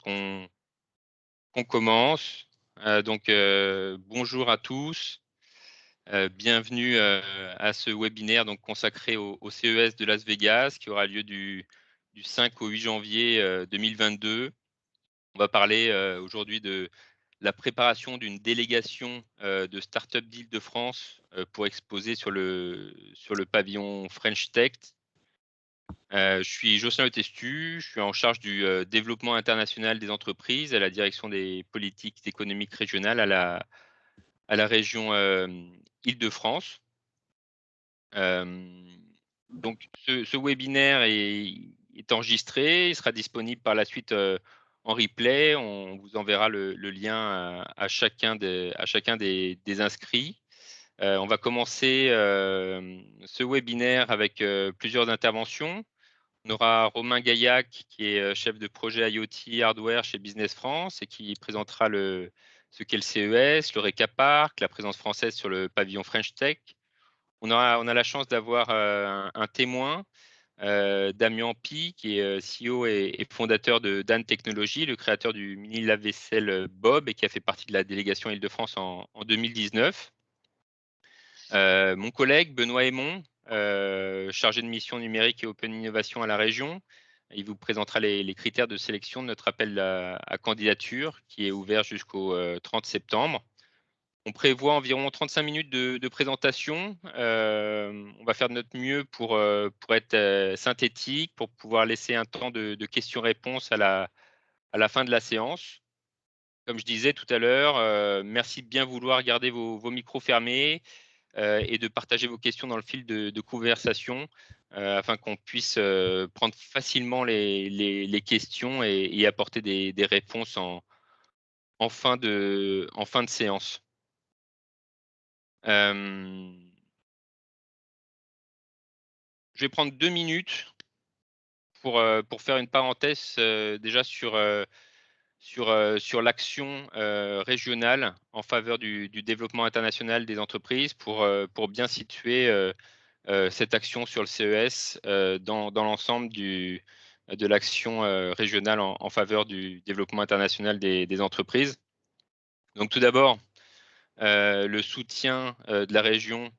qu'on commence. Bonjour à tous. Bienvenue à ce webinaire donc, consacré au CES de Las Vegas qui aura lieu du 5 au 8 janvier 2022. On va parler aujourd'hui de la préparation d'une délégation de Startup d'Île-de-France pour exposer sur le pavillon French Tech. Je suis Jocelyn Le Testu, je suis en charge du développement international des entreprises à la direction des politiques économiques régionales à la région Île-de-France. Donc, ce webinaire est enregistré, il sera disponible par la suite en replay. On vous enverra le lien à chacun des inscrits. On va commencer ce webinaire avec plusieurs interventions. On aura Romain Gaillac, qui est chef de projet IoT Hardware chez Business France et qui présentera ce qu'est le CES, le RECA Park, la présence française sur le pavillon French Tech. On a la chance d'avoir un témoin, Damien Pi, qui est CEO et fondateur de Dan Technologies, le créateur du mini lave-vaisselle Bob et qui a fait partie de la délégation Île-de-France en 2019. Mon collègue Benoît Aymon, chargé de mission numérique et open innovation à la région. Il vous présentera les critères de sélection de notre appel à candidature qui est ouvert jusqu'au 30 septembre. On prévoit environ 35 minutes de présentation. On va faire de notre mieux pour être synthétique, pour pouvoir laisser un temps de questions-réponses à la fin de la séance. Comme je disais tout à l'heure, merci de bien vouloir garder vos micros fermés et de partager vos questions dans le fil de conversation afin qu'on puisse prendre facilement les questions et apporter des réponses en fin de séance. Je vais prendre 2 minutes pour faire une parenthèse déjà sur l'action régionale en faveur du développement international des entreprises pour bien situer cette action sur le CES dans l'ensemble de l'action régionale en faveur du développement international des entreprises. Donc tout d'abord, le soutien de la région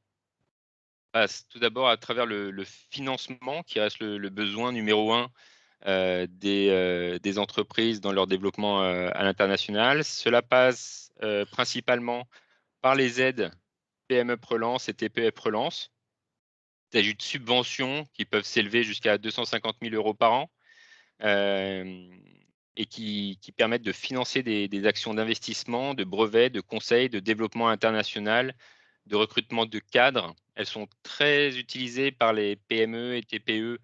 passe tout d'abord à travers le financement qui reste le besoin numéro 1 des entreprises dans leur développement à l'international. Cela passe principalement par les aides PME Relance et TPE Relance. Il s'agit de subventions qui peuvent s'élever jusqu'à 250 000 € par an et qui permettent de financer des actions d'investissement, de brevets, de conseils, de développement international, de recrutement de cadres. Elles sont très utilisées par les PME et TPE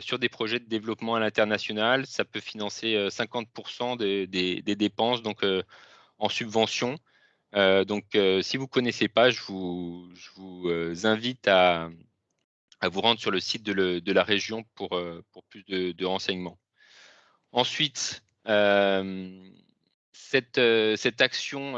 sur des projets de développement à l'international. Ça peut financer 50% des dépenses donc, en subvention. Si vous ne connaissez pas, je vous invite à vous rendre sur le site de la région pour plus de renseignements. Ensuite, cette action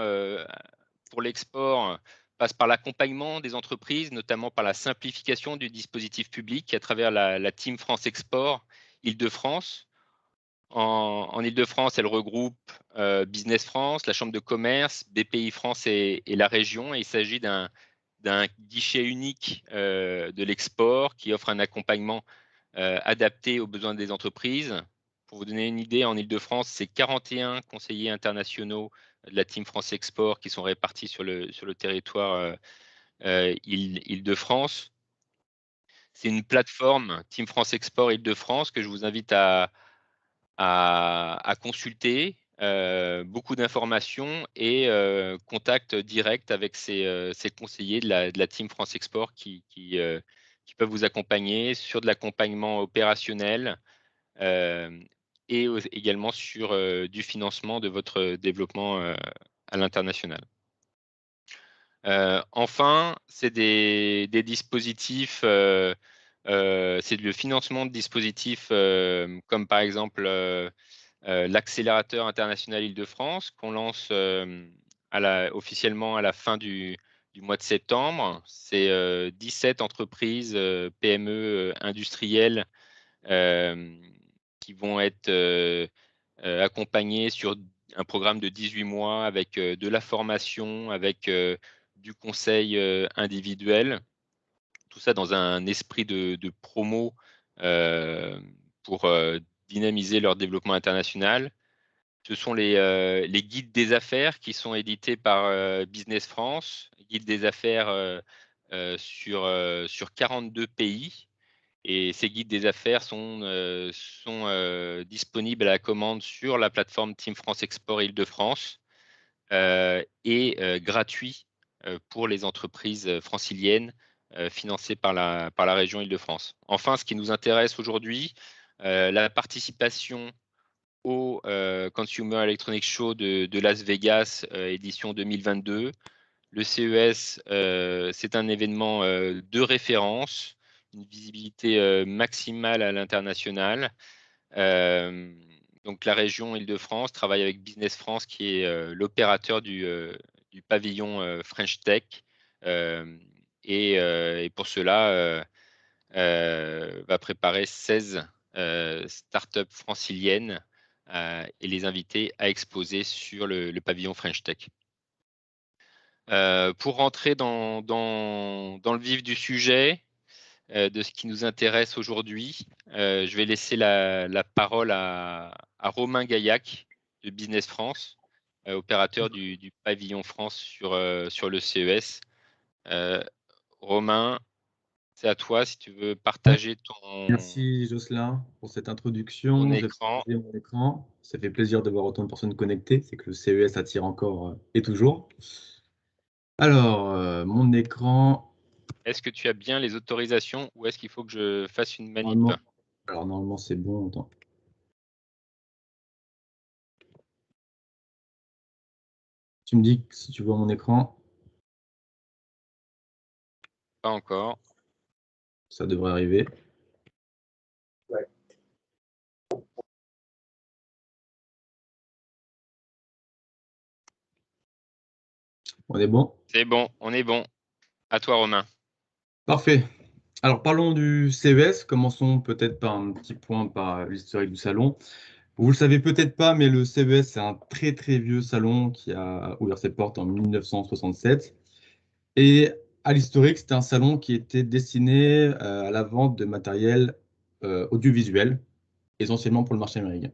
pour l'export passe par l'accompagnement des entreprises, notamment par la simplification du dispositif public à travers la Team France Export Île-de-France. En Île-de-France, elle regroupe Business France, la Chambre de commerce, BPI France et la région. Et il s'agit d'un guichet unique de l'export qui offre un accompagnement adapté aux besoins des entreprises. Pour vous donner une idée, en Île-de-France, c'est 41 conseillers internationaux de la Team France Export qui sont répartis sur le territoire Île-de-France. C'est une plateforme Team France Export Île-de-France que je vous invite à consulter. Beaucoup d'informations et contact direct avec ces conseillers de la Team France Export qui peuvent vous accompagner sur de l'accompagnement opérationnel et également sur du financement de votre développement à l'international. Enfin, c'est des dispositifs, c'est le financement de dispositifs comme par exemple l'accélérateur international Île-de-France qu'on lance officiellement à la fin du mois de septembre. C'est 17 entreprises PME industrielles qui vont être accompagner sur un programme de 18 mois avec de la formation, avec du conseil individuel. Tout ça dans un esprit de promo pour dynamiser leur développement international. Ce sont les guides des affaires qui sont édités par Business France, guides des affaires sur 42 pays. Et ces guides des affaires sont disponibles à la commande sur la plateforme Team France Export Île-de-France et gratuits pour les entreprises franciliennes financées par la région Île-de-France. Enfin, ce qui nous intéresse aujourd'hui, la participation au Consumer Electronics Show de Las Vegas, édition 2022. Le CES, c'est un événement de référence, une visibilité maximale à l'international. Donc la région Île-de-France travaille avec Business France, qui est l'opérateur du pavillon French Tech. Et pour cela, va préparer 16 startups franciliennes et les inviter à exposer sur le pavillon French Tech. Pour rentrer dans le vif du sujet, de ce qui nous intéresse aujourd'hui, je vais laisser la parole à Romain Gaillac de Business France, opérateur du pavillon France sur le CES. Romain, c'est à toi si tu veux partager Merci Jocelyn pour cette ton introduction. Je vais écran. partager mon écran. Ça fait plaisir de voir autant de personnes connectées. C'est que le CES attire encore et toujours. Alors, mon écran, Est-ce que tu as bien les autorisations ou est-ce qu'il faut que je fasse une manip? normalement c'est bon. Attends. Tu me dis si tu vois mon écran, Pas encore. ça devrait arriver. On est bon? C'est bon, on est bon. À toi, Romain. Parfait. Alors, parlons du CES. Commençons peut-être par un petit point par l'historique du salon. Vous le savez peut-être pas, mais le CES, c'est un très très vieux salon qui a ouvert ses portes en 1967. Et à l'historique, c'était un salon qui était destiné à la vente de matériel audiovisuel, essentiellement pour le marché américain.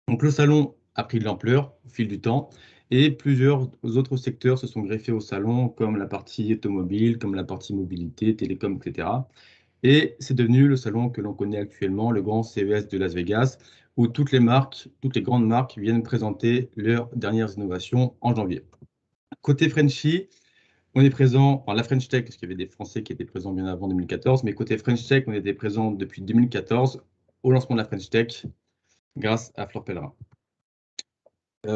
Donc le salon a pris de l'ampleur au fil du temps et plusieurs autres secteurs se sont greffés au salon, comme la partie automobile, comme la partie mobilité, télécom, etc. Et c'est devenu le salon que l'on connaît actuellement, le grand CES de Las Vegas, où toutes les marques, toutes les grandes marques viennent présenter leurs dernières innovations en janvier. Côté Frenchy, on est présent, enfin la French Tech, parce qu'il y avait des Français qui étaient présents bien avant 2014, mais côté French Tech, on était présent depuis 2014 au lancement de la French Tech grâce à Fleur Pellerin.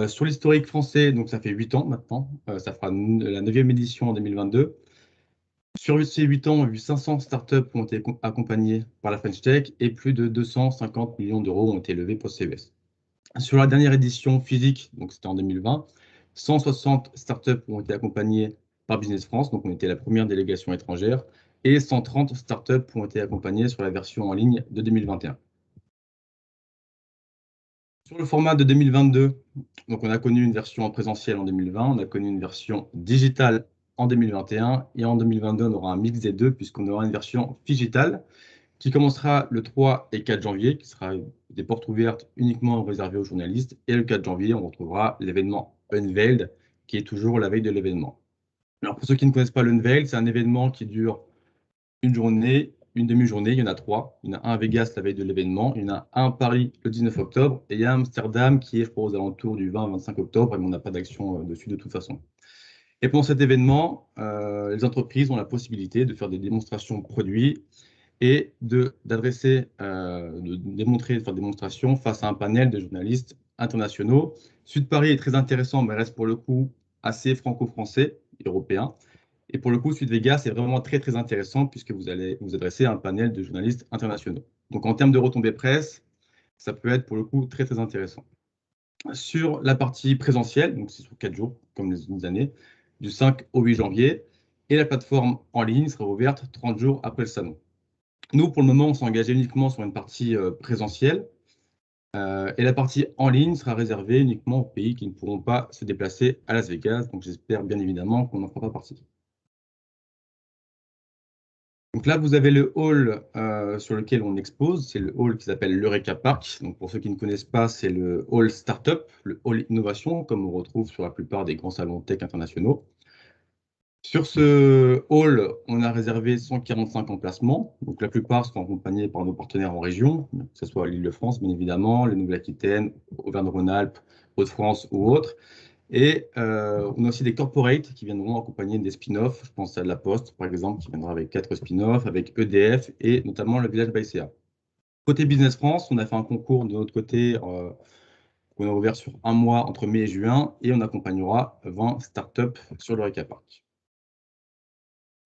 Sur l'historique français, donc ça fait 8 ans maintenant, ça fera la 9e édition en 2022. Sur ces 8 ans, on a eu 500 startups qui ont été accompagnées par la French Tech et plus de 250 millions d'euros ont été levés pour CES. Sur la dernière édition physique, donc c'était en 2020, 160 startups ont été accompagnées par Business France, donc on était la première délégation étrangère, et 130 startups ont été accompagnées sur la version en ligne de 2021. Sur le format de 2022, donc on a connu une version en présentiel en 2020, on a connu une version digitale en 2021, et en 2022, on aura un mix des deux, puisqu'on aura une version digitale qui commencera le 3 et 4 janvier, qui sera des portes ouvertes uniquement réservées aux journalistes. Et le 4 janvier, on retrouvera l'événement Unveiled, qui est toujours la veille de l'événement. Alors pour ceux qui ne connaissent pas l'Unveiled, c'est un événement qui dure une journée, une demi-journée. Il y en a 3. Il y en a un à Vegas la veille de l'événement, il y en a un à Paris le 19 octobre, et il y a Amsterdam qui est, je crois, aux alentours du 20-25 octobre, et on n'a pas d'action dessus de toute façon. Et pendant cet événement, les entreprises ont la possibilité de faire des démonstrations produits et de démontrer, de faire des démonstrations face à un panel de journalistes internationaux. Sud Paris est très intéressant, mais reste pour le coup assez franco-français, européen. Et pour le coup, Sud Vegas est vraiment très très intéressant puisque vous allez vous adresser à un panel de journalistes internationaux. Donc en termes de retombées presse, ça peut être pour le coup très très intéressant. Sur la partie présentielle, donc c'est sur 4 jours, comme les autres années, du 5 au 8 janvier, et la plateforme en ligne sera ouverte 30 jours après le salon. Nous, pour le moment, on s'est engagé uniquement sur une partie présentielle. Et la partie en ligne sera réservée uniquement aux pays qui ne pourront pas se déplacer à Las Vegas. Donc j'espère bien évidemment qu'on n'en fera pas partie. Donc là, vous avez le hall sur lequel on expose. C'est le hall qui s'appelle l'Eureka Park. Donc pour ceux qui ne connaissent pas, c'est le hall Startup, le hall Innovation, comme on retrouve sur la plupart des grands salons tech internationaux. Sur ce hall, on a réservé 145 emplacements. Donc, la plupart sont accompagnés par nos partenaires en région, que ce soit l'Île-de-France, bien évidemment, les Nouvelle-Aquitaine, Auvergne-Rhône-Alpes, Hauts-de-France ou autres. Et on a aussi des corporates qui viendront accompagner des spin-offs. Je pense à La Poste, par exemple, qui viendra avec 4 spin-offs, avec EDF et notamment le Village Baïséa. Côté Business France, on a fait un concours de notre côté qu'on a ouvert sur un mois entre mai et juin et on accompagnera 20 startups sur le Reka Park.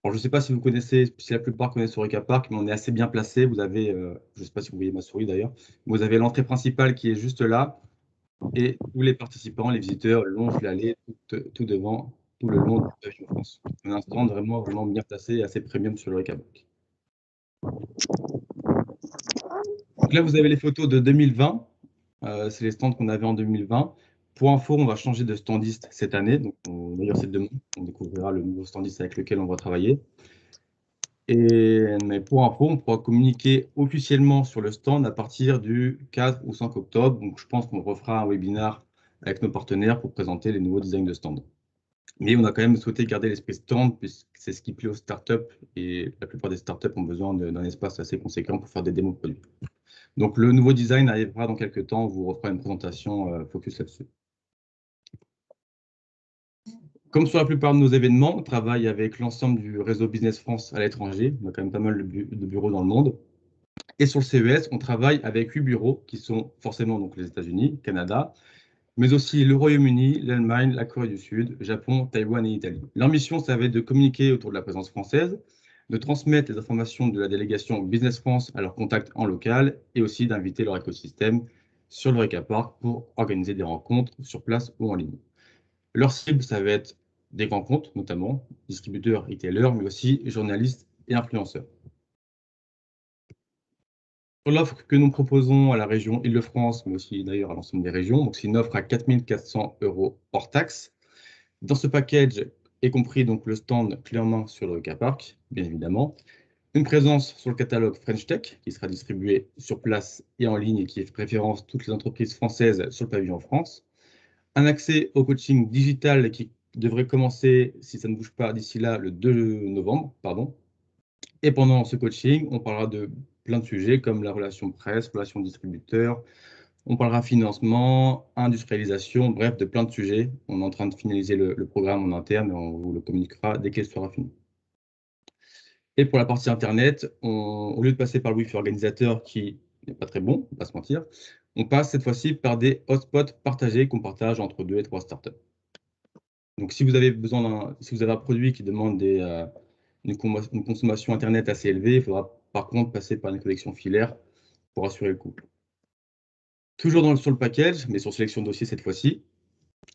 Alors, je ne sais pas si vous connaissez, si la plupart connaissent Eureka Park, mais on est assez bien placé. Vous avez, je ne sais pas si vous voyez ma souris d'ailleurs, vous avez l'entrée principale qui est juste là, et tous les participants, les visiteurs longent l'allée tout devant, tout le long du pavillon France. Un instant vraiment bien placé et assez premium sur Eureka Park. Donc là, vous avez les photos de 2020. C'est les stands qu'on avait en 2020. Pour info, on va changer de standiste cette année. Donc, d'ailleurs, c'est demain. On découvrira le nouveau standiste avec lequel on va travailler. Mais pour info, on pourra communiquer officiellement sur le stand à partir du 4 ou 5 octobre. Donc, je pense qu'on refera un webinaire avec nos partenaires pour présenter les nouveaux designs de stand. Mais on a quand même souhaité garder l'esprit stand, puisque c'est ce qui plaît aux startups. Et la plupart des startups ont besoin d'un espace assez conséquent pour faire des démos de produits. Donc, le nouveau design arrivera dans quelques temps. On vous refera une présentation focus là-dessus. Comme sur la plupart de nos événements, on travaille avec l'ensemble du réseau Business France à l'étranger. On a quand même pas mal de bureaux dans le monde. Et sur le CES, on travaille avec 8 bureaux qui sont forcément donc les États-Unis, Canada, mais aussi le Royaume-Uni, l'Allemagne, la Corée du Sud, Japon, Taïwan et Italie. Leur mission, ça va être de communiquer autour de la présence française, de transmettre les informations de la délégation Business France à leurs contacts en local et aussi d'inviter leur écosystème sur le Reka Park pour organiser des rencontres sur place ou en ligne. Leur cible, ça va être des grands comptes, notamment distributeurs, retailers, mais aussi journalistes et influenceurs. Sur l'offre que nous proposons à la région Île-de-France, mais aussi d'ailleurs à l'ensemble des régions, donc c'est une offre à 4 400 € hors taxe. Dans ce package est compris donc le stand clé en main sur le Reka Park, bien évidemment, une présence sur le catalogue French Tech qui sera distribué sur place et en ligne et qui fait référence toutes les entreprises françaises sur le pavillon France, un accès au coaching digital qui devrait commencer, si ça ne bouge pas d'ici là, le 2 novembre, pardon. Et pendant ce coaching, on parlera de plein de sujets comme la relation presse, relation distributeur, on parlera financement, industrialisation, bref, de plein de sujets. On est en train de finaliser le programme en interne et on vous le communiquera dès qu'il sera fini. Et pour la partie Internet, au lieu de passer par le Wi-Fi organisateur qui n'est pas très bon, on va pas se mentir, on passe cette fois-ci par des hotspots partagés qu'on partage entre 2 et 3 startups. Donc, si vous avez un produit qui demande une consommation Internet assez élevée, il faudra par contre passer par une connexion filaire pour assurer le coup. Toujours sur le package, mais sur sélection de dossier cette fois-ci,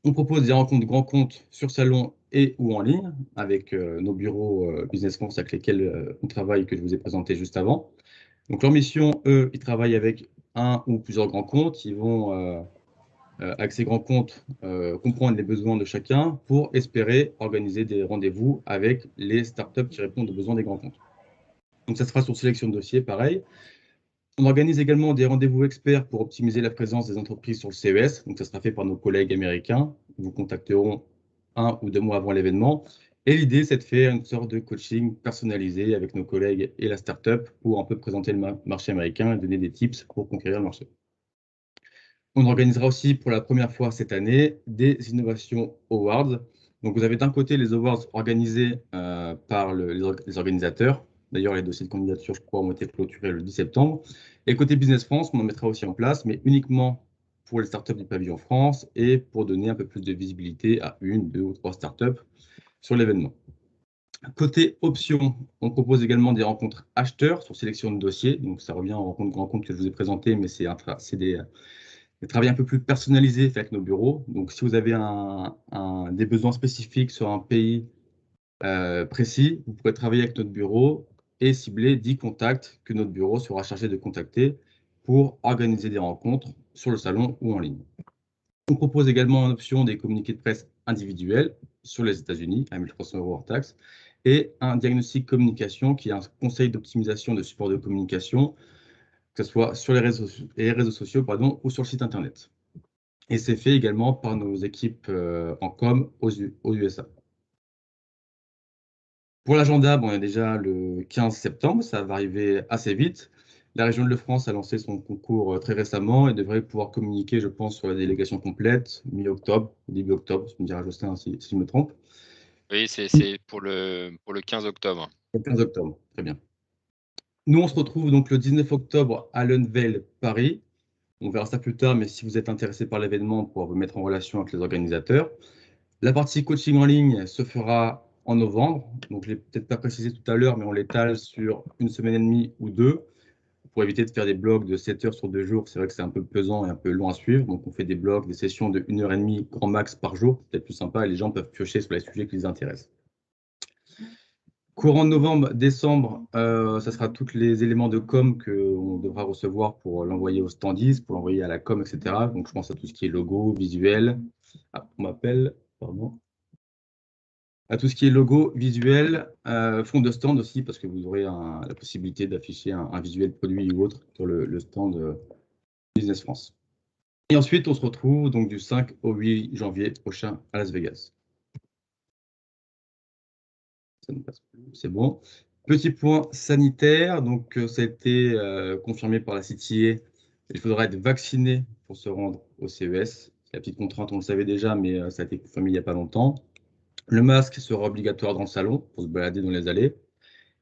on propose des rencontres de grands comptes sur salon et ou en ligne avec nos bureaux Business France avec lesquels on travaille que je vous ai présenté juste avant. Donc, leur mission, eux, ils travaillent avec un ou plusieurs grands comptes. Ils vont avec ces grands comptes, comprendre les besoins de chacun pour espérer organiser des rendez-vous avec les startups qui répondent aux besoins des grands comptes. Donc, ça se fera sur sélection de dossiers, pareil. On organise également des rendez-vous experts pour optimiser la présence des entreprises sur le CES. Donc, ça sera fait par nos collègues américains. Ils vous contacteront 1 ou 2 mois avant l'événement. Et l'idée, c'est de faire une sorte de coaching personnalisé avec nos collègues et la startup pour un peu présenter le marché américain et donner des tips pour conquérir le marché. On organisera aussi pour la première fois cette année des Innovation Awards. Donc, vous avez d'un côté les awards organisés par les organisateurs. D'ailleurs, les dossiers de candidature, je crois, ont été clôturés le 10 septembre. Et côté Business France, on en mettra aussi en place, mais uniquement pour les startups du pavillon France et pour donner un peu plus de visibilité à 1, 2 ou 3 startups sur l'événement. Côté options, on propose également des rencontres acheteurs sur sélection de dossiers. Donc, ça revient aux rencontres que je vous ai présentées, mais c'est des travail un peu plus personnalisé fait avec nos bureaux. Donc, si vous avez des besoins spécifiques sur un pays précis, vous pourrez travailler avec notre bureau et cibler 10 contacts que notre bureau sera chargé de contacter pour organiser des rencontres sur le salon ou en ligne. On propose également en option des communiqués de presse individuels sur les États-Unis à 1 300 € hors taxe et un diagnostic communication qui est un conseil d'optimisation de support de communication, que ce soit sur les réseaux sociaux ou sur le site internet. Et c'est fait également par nos équipes en com aux USA. Pour l'agenda, on est déjà le 15 septembre, ça va arriver assez vite. La région de France a lancé son concours très récemment et devrait pouvoir communiquer, je pense, sur la délégation complète, mi-octobre, début octobre, tu me diras, Jocelyn, si je me trompe. Oui, c'est pour le 15 octobre. Le 15 octobre, très bien. Nous, on se retrouve donc le 19 octobre à l'Unveil Paris. On verra ça plus tard, mais si vous êtes intéressé par l'événement, on pourra vous mettre en relation avec les organisateurs. La partie coaching en ligne se fera en novembre. Donc, je ne l'ai peut-être pas précisé tout à l'heure, mais on l'étale sur 1 semaine et demie ou 2 pour éviter de faire des blogs de 7 heures sur 2 jours. C'est vrai que c'est un peu pesant et un peu long à suivre. Donc, on fait des blogs, des sessions de 1 heure et demie grand max par jour. C'est peut-être plus sympa et les gens peuvent piocher sur les sujets qui les intéressent. Courant novembre, décembre, ça sera tous les éléments de com qu'on devra recevoir pour l'envoyer aux standees, pour l'envoyer à la com, etc. Donc, je pense à tout ce qui est logo, visuel. Ah, on m'appelle, pardon. À tout ce qui est logo, visuel, fond de stand aussi, parce que vous aurez la possibilité d'afficher un visuel produit ou autre sur le stand Business France. Et ensuite, on se retrouve donc du 5 au 8 janvier prochain à Las Vegas. Ça ne passe plus, c'est bon. Petit point sanitaire, donc ça a été confirmé par la CTA. Il faudra être vacciné pour se rendre au CES. La petite contrainte, on le savait déjà, mais ça a été confirmé il n'y a pas longtemps. Le masque sera obligatoire dans le salon pour se balader dans les allées.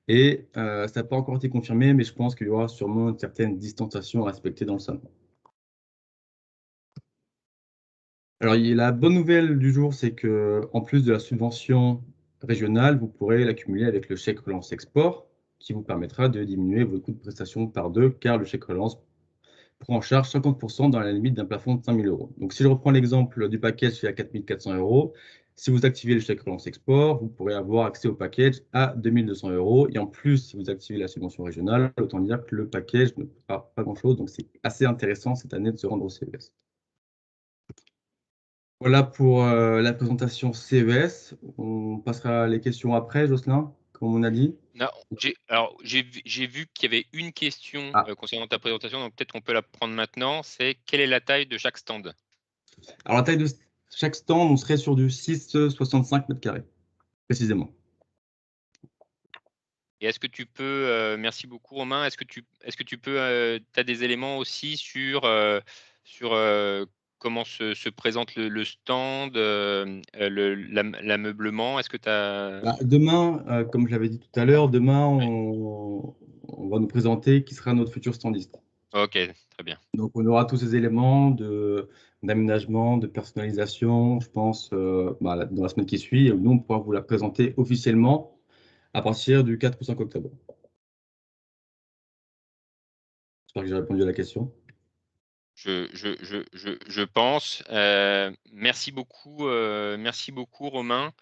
Et ça n'a pas encore été confirmé, mais je pense qu'il y aura sûrement une certaine distanciation à respecter dans le salon. Alors, la bonne nouvelle du jour, c'est qu'en plus de la subvention régionale, vous pourrez l'accumuler avec le chèque relance export, qui vous permettra de diminuer vos coûts de prestation par 2, car le chèque relance prend en charge 50% dans la limite d'un plafond de 5 000 €. Donc, si je reprends l'exemple du package qui est à 4 400 €, si vous activez le chèque relance export, vous pourrez avoir accès au package à 2 200 €. Et en plus, si vous activez la subvention régionale, autant dire que le package ne coûtera pas grand-chose. Donc, c'est assez intéressant cette année de se rendre au CES. Voilà pour la présentation CES. On passera les questions après, Jocelyn, comme on a dit. Non, j'ai vu qu'il y avait une question Ah. concernant ta présentation, donc peut-être qu'on peut la prendre maintenant. C'est quelle est la taille de chaque stand? Alors, la taille de chaque stand, on serait sur du 6,65 m², précisément. Et est-ce que tu peux, merci beaucoup Romain, est-ce que tu peux, tu as des éléments aussi sur comment se présente le stand, l'ameublement? Est-ce que tu as… Bah, demain, comme je l'avais dit tout à l'heure, demain, Oui. on va nous présenter qui sera notre futur standiste. OK, très bien. Donc, on aura tous ces éléments d'aménagement, de personnalisation, je pense, dans la semaine qui suit. Et nous, on pourra vous la présenter officiellement à partir du 4 ou 5 octobre. J'espère que j'ai répondu à la question. Je pense. Merci beaucoup Romain.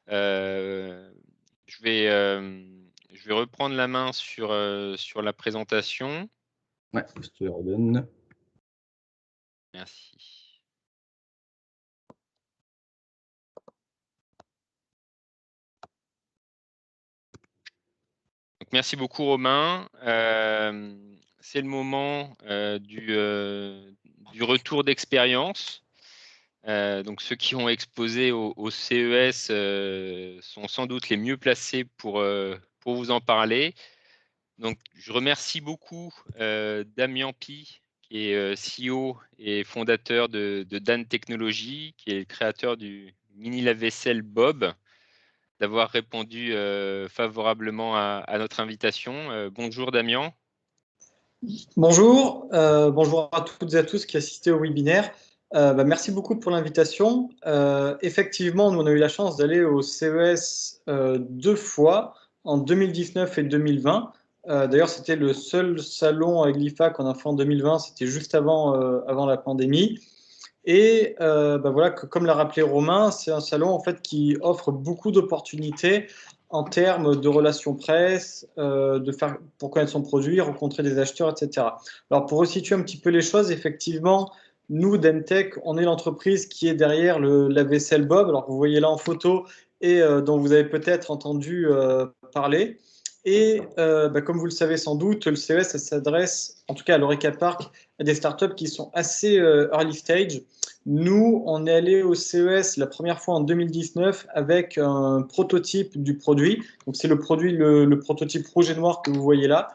Je vais reprendre la main sur la présentation. Ouais, je te la redonne. Merci. Donc, merci beaucoup Romain. C'est le moment du retour d'expérience. Donc ceux qui ont exposé au CES sont sans doute les mieux placés pour vous en parler. Donc je remercie beaucoup Damien Pi, qui est CEO et fondateur de Dan Technologies, qui est le créateur du mini lave-vaisselle Bob, d'avoir répondu favorablement à notre invitation. Bonjour Damien. Bonjour, bonjour à toutes et à tous qui assistez au webinaire. Merci beaucoup pour l'invitation. Effectivement, nous on a eu la chance d'aller au CES 2 fois, en 2019 et 2020. D'ailleurs, c'était le seul salon avec l'IFAC qu'on a fait en 2020, c'était juste avant la pandémie. Et voilà, comme l'a rappelé Romain, c'est un salon en fait qui offre beaucoup d'opportunités en termes de relations presse, pour connaître son produit, rencontrer des acheteurs, etc. Alors, pour resituer un petit peu les choses, effectivement, nous, Demtech, on est l'entreprise qui est derrière la vaisselle Bob, alors que vous voyez là en photo et dont vous avez peut-être entendu parler. Et comme vous le savez sans doute, le CES, ça s'adresse, en tout cas à l'Oreca Park, à des startups qui sont assez early stage. Nous, on est allé au CES la première fois en 2019 avec un prototype du produit. Donc, c'est le produit, le prototype rouge et noir que vous voyez là.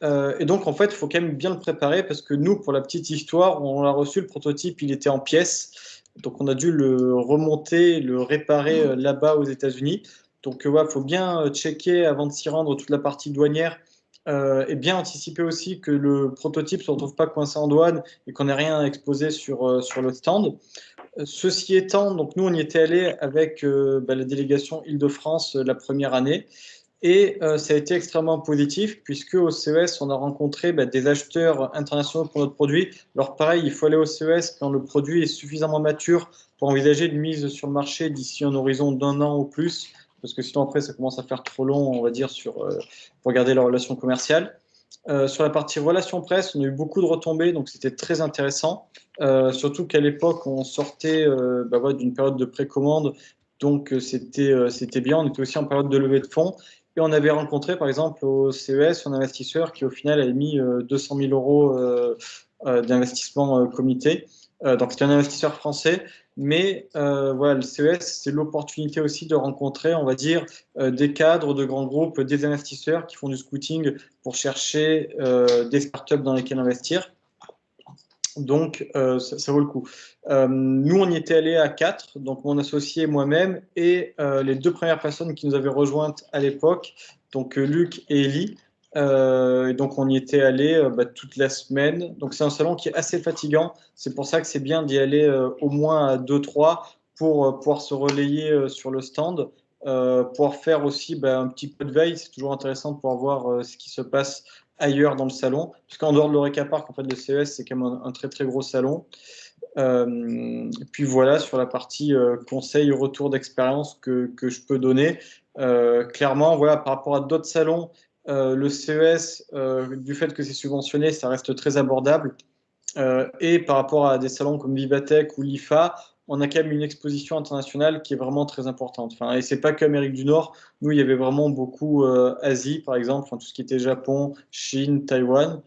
Et donc, en fait, il faut quand même bien le préparer parce que nous, pour la petite histoire, on l'a reçu, le prototype, il était en pièces. Donc, on a dû le remonter, le réparer là-bas aux États-Unis. Donc, il faut bien checker avant de s'y rendre toute la partie douanière et bien anticiper aussi que le prototype ne se retrouve pas coincé en douane et qu'on n'ait rien à exposer sur le stand. Ceci étant, donc nous, on y était allé avec la délégation Île-de-France la première année. Et ça a été extrêmement positif puisque au CES, on a rencontré des acheteurs internationaux pour notre produit. Alors pareil, il faut aller au CES quand le produit est suffisamment mature pour envisager une mise sur le marché d'ici un horizon d'1 an ou plus, parce que sinon après, ça commence à faire trop long, on va dire, pour garder la relation commerciale. Sur la partie relations presse, on a eu beaucoup de retombées, donc c'était très intéressant. Surtout qu'à l'époque, on sortait d'une période de précommande, donc c'était bien. On était aussi en période de levée de fonds. Et on avait rencontré, par exemple, au CES, un investisseur qui, au final, avait mis 200 000 euros d'investissement comité. Donc, c'était un investisseur français. Mais voilà, le CES, c'est l'opportunité aussi de rencontrer, on va dire, des cadres de grands groupes, des investisseurs qui font du scouting pour chercher des startups dans lesquelles investir. Donc, ça vaut le coup. Nous, on y était allés à 4, donc mon associé, moi-même, et les 2 premières personnes qui nous avaient rejointes à l'époque, donc Luc et Ellie. Donc, on y était allés toute la semaine. Donc, c'est un salon qui est assez fatigant. C'est pour ça que c'est bien d'y aller au moins à 2-3 pour pouvoir se relayer sur le stand, pouvoir faire aussi un petit peu de veille. C'est toujours intéressant de pouvoir voir ce qui se passe ailleurs dans le salon, puisqu'en dehors de l'Oreca Park, en fait, le CES, c'est quand même un très très gros salon. Puis voilà, sur la partie conseil, retour d'expérience que je peux donner. Clairement, voilà, par rapport à d'autres salons, le CES, du fait que c'est subventionné, ça reste très abordable. Et par rapport à des salons comme Vivatech ou l'IFA, on a quand même une exposition internationale qui est vraiment très importante. Enfin, et c'est pas qu'Amérique du Nord. Nous, il y avait vraiment beaucoup Asie, par exemple, tout ce qui était Japon, Chine, Taïwan,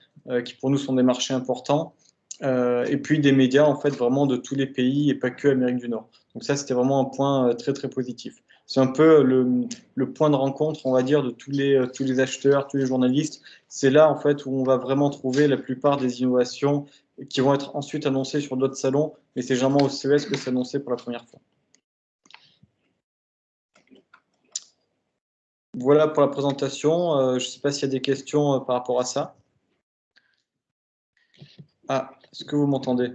qui pour nous sont des marchés importants. Et puis des médias, en fait, vraiment de tous les pays et pas que Amérique du Nord. Donc ça, c'était vraiment un point très, très positif. C'est un peu le point de rencontre, on va dire, de tous les acheteurs, tous les journalistes. C'est là, en fait, où on va vraiment trouver la plupart des innovations qui vont être ensuite annoncés sur d'autres salons, mais c'est généralement au CES que c'est annoncé pour la première fois. Voilà pour la présentation. Je ne sais pas s'il y a des questions par rapport à ça. Ah, est-ce que vous m'entendez?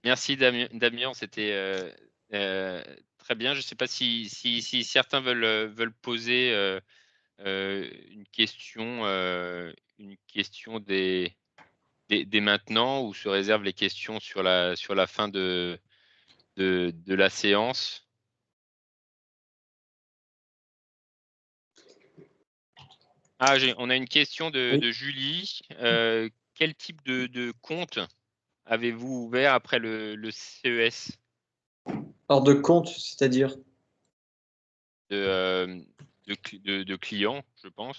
Merci Damien, c'était très bien. Je ne sais pas si certains veulent poser une question dès maintenant ou se réservent les questions sur la fin de la séance. Ah, on a une question de Julie. Quel type de compte avez-vous ouvert après le CES? Alors de compte, c'est-à-dire? De clients, je pense.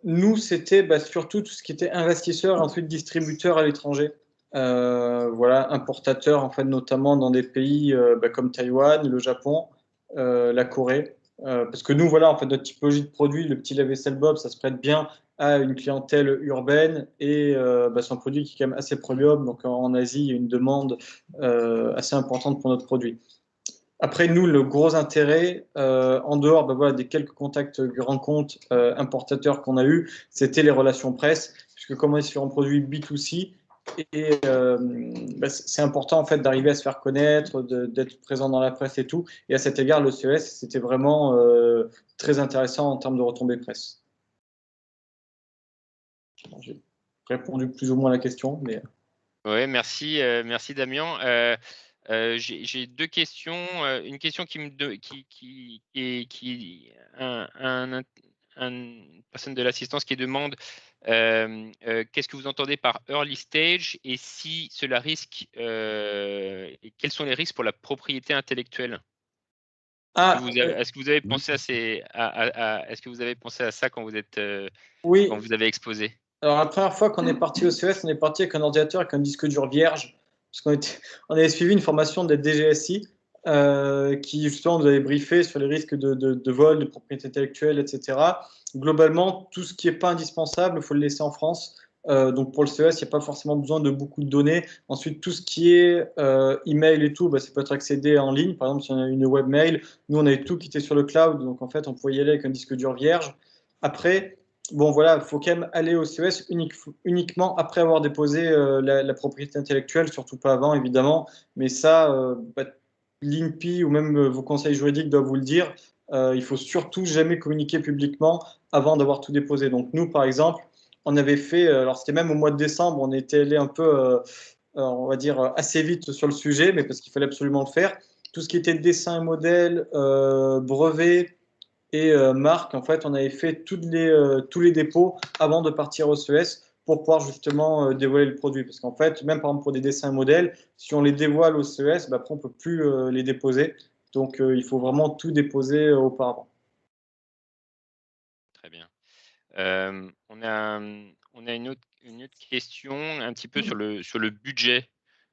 Nous, c'était surtout tout ce qui était investisseur et ensuite distributeur à l'étranger. Voilà, importateur en fait, notamment dans des pays comme Taïwan, le Japon, la Corée. Parce que nous, voilà, en fait, notre typologie de produit, le petit lave-vaisselle Bob, ça se prête bien à une clientèle urbaine et c'est un produit qui est quand même assez premium. Donc en Asie, il y a une demande assez importante pour notre produit. Après, nous, le gros intérêt, en dehors voilà, des quelques contacts grands comptes importateurs qu'on a eus, c'était les relations presse, puisque comme on est sur un produit B2C, et c'est important en fait d'arriver à se faire connaître, d'être présent dans la presse et tout. Et à cet égard, le CES, c'était vraiment très intéressant en termes de retombées presse. J'ai répondu plus ou moins à la question, mais... Oui, merci Damien. J'ai deux questions. Une question qui une personne de l'assistance qui demande qu'est-ce que vous entendez par early stage et si cela risque et quels sont les risques pour la propriété intellectuelle? Est-ce que vous avez pensé est-ce que vous avez pensé à ça quand oui. quand vous avez exposé? Alors, la première fois qu'on est parti au CES, on est parti avec un ordinateur, avec un disque dur vierge, parce on avait suivi une formation de DGSI qui, justement, nous avait briefé sur les risques de vol, de propriété intellectuelle, etc. Globalement, tout ce qui n'est pas indispensable, il faut le laisser en France. Donc, pour le CES, il n'y a pas forcément besoin de beaucoup de données. Ensuite, tout ce qui est email et tout, bah, ça peut être accédé en ligne. Par exemple, si on a une webmail, nous, on avait tout qui était sur le cloud. Donc, en fait, on pouvait y aller avec un disque dur vierge. Après, bon, voilà, il faut quand même aller au CES uniquement après avoir déposé la propriété intellectuelle, surtout pas avant, évidemment. Mais ça, l'INPI ou même vos conseils juridiques doivent vous le dire. Il faut surtout jamais communiquer publiquement avant d'avoir tout déposé. Donc, nous, par exemple, on avait fait, alors c'était même au mois de décembre, on était allé un peu, on va dire, assez vite sur le sujet, mais parce qu'il fallait absolument le faire. Tout ce qui était dessin et modèle, brevet, et Marc, en fait, on avait fait tous les dépôts avant de partir au CES pour pouvoir justement dévoiler le produit. Parce qu'en fait, même par exemple pour des dessins et modèles, si on les dévoile au CES, bah, après on ne peut plus les déposer. Donc il faut vraiment tout déposer auparavant. Très bien. On a une autre question un petit peu sur le budget.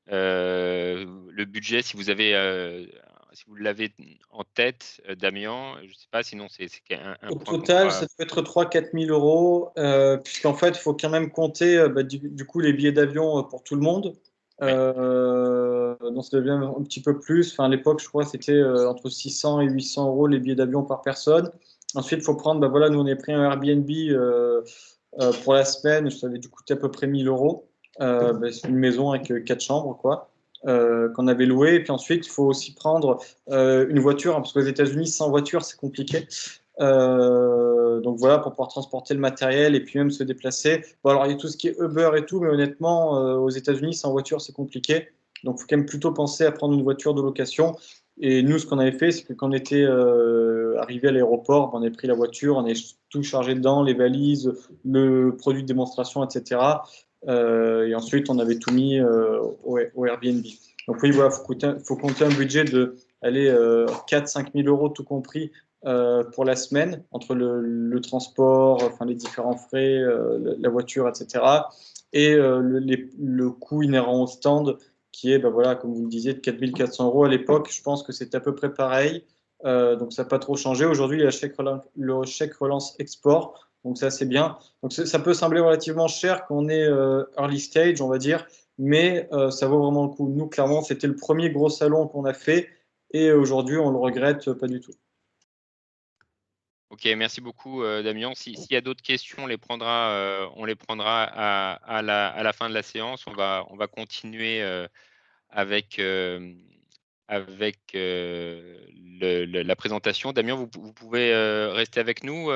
Le budget, si vous avez, si vous l'avez en tête, Damien, je ne sais pas, sinon c'est un Au point qu'on total, ça pourra. peut être 3 000 à 4 000 euros, puisqu'en fait, il faut quand même compter bah, du coup les billets d'avion pour tout le monde. Ouais, Donc ça devient un petit peu plus. Enfin, à l'époque, je crois que c'était entre 600 et 800 euros les billets d'avion par personne. Ensuite, il faut prendre, bah, voilà, nous on a pris un Airbnb pour la semaine, ça avait dû coûter à peu près 1 000 euros. Bah, c'est une maison avec 4 chambres, quoi, qu'on avait loué. Et puis ensuite, il faut aussi prendre une voiture, hein, parce qu'aux États-Unis, sans voiture, c'est compliqué. Donc voilà, pour pouvoir transporter le matériel et puis même se déplacer. Bon, alors il y a tout ce qui est Uber et tout, mais honnêtement, aux États-Unis, sans voiture, c'est compliqué. Donc il faut quand même plutôt penser à prendre une voiture de location. Et nous, ce qu'on avait fait, c'est que quand on était arrivé à l'aéroport, on avait pris la voiture, on avait tout chargé dedans, les valises, le produit de démonstration, etc. Et ensuite, on avait tout mis au Airbnb. Donc oui, voilà, faut compter un budget de 4 000 à 5 000 euros tout compris pour la semaine, entre le transport, enfin les différents frais, la voiture, etc. Et le coût inhérent au stand, qui est, ben voilà, comme vous le disiez, de 4 400 euros à l'époque. Je pense que c'est à peu près pareil. Donc ça n'a pas trop changé. Aujourd'hui, il y a le chèque relance export. Donc ça, c'est bien. Donc ça peut sembler relativement cher quand on est early stage, on va dire, mais ça vaut vraiment le coup. Nous, clairement, c'était le premier gros salon qu'on a fait et aujourd'hui, on le regrette pas du tout. Ok, merci beaucoup, Damien. S'il y a d'autres questions, on les prendra à la fin de la séance. On va continuer avec, la présentation. Damien, vous pouvez rester avec nous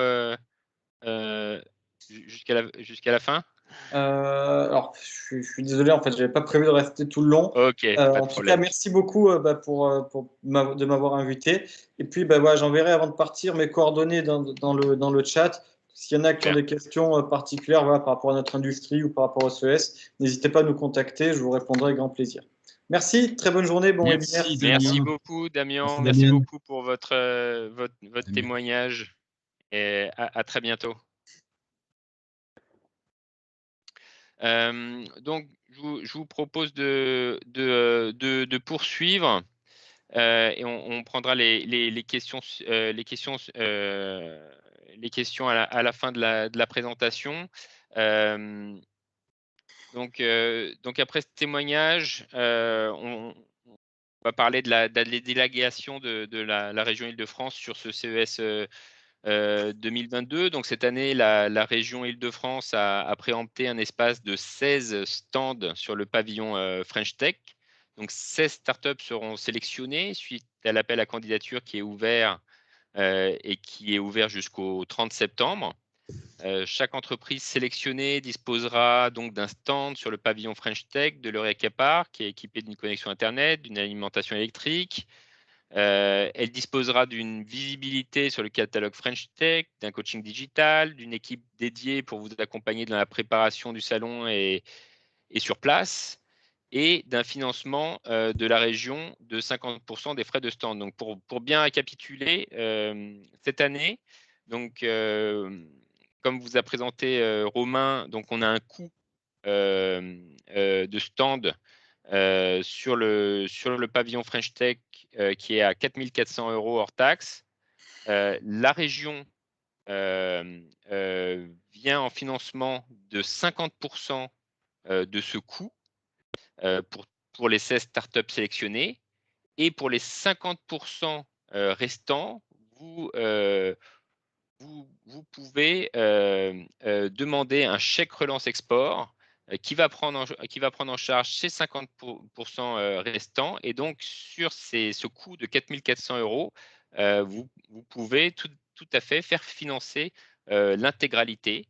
jusqu'à la fin? Alors, je suis désolé, en fait, j'avais pas prévu de rester tout le long. Ok, pas de En tout cas, problème. merci beaucoup de m'avoir invité. Et puis, bah, voilà, j'enverrai avant de partir mes coordonnées dans le chat. S'il y en a qui ont Super. des questions particulières voilà, par rapport à notre industrie ou par rapport au CES, n'hésitez pas à nous contacter, je vous répondrai avec grand plaisir. Merci, très bonne journée, bon webinaire. Merci Merci Damien. beaucoup, Damien. Merci Merci Damien. beaucoup pour votre témoignage et à très bientôt. Donc, je vous propose de poursuivre et on prendra les questions, les questions à la fin de la présentation. Donc après ce témoignage, on va parler de la délégation de la région Île-de-France sur ce CES 2022. Donc cette année, la région Île-de-France a préempté un espace de 16 stands sur le pavillon French Tech. Donc 16 startups seront sélectionnées suite à l'appel à candidature qui est ouvert et qui est ouvert jusqu'au 30 septembre. Chaque entreprise sélectionnée disposera donc d'un stand sur le pavillon French Tech de l'Eureka Park, qui est équipé d'une connexion Internet, d'une alimentation électrique. Elle disposera d'une visibilité sur le catalogue French Tech, d'un coaching digital, d'une équipe dédiée pour vous accompagner dans la préparation du salon et sur place, et d'un financement de la région de 50% des frais de stand. Donc pour bien récapituler, cette année, donc, comme vous a présenté Romain, donc on a un coût de stand sur le pavillon French Tech qui est à 4 400 € hors taxe. La région vient en financement de 50% de ce coût pour les 16 startups sélectionnées. Et pour les 50% restants, vous pouvez demander un chèque relance export qui va prendre en charge ces 50% restants. Et donc, sur ce coût de 4 400 €, vous pouvez tout à fait faire financer l'intégralité.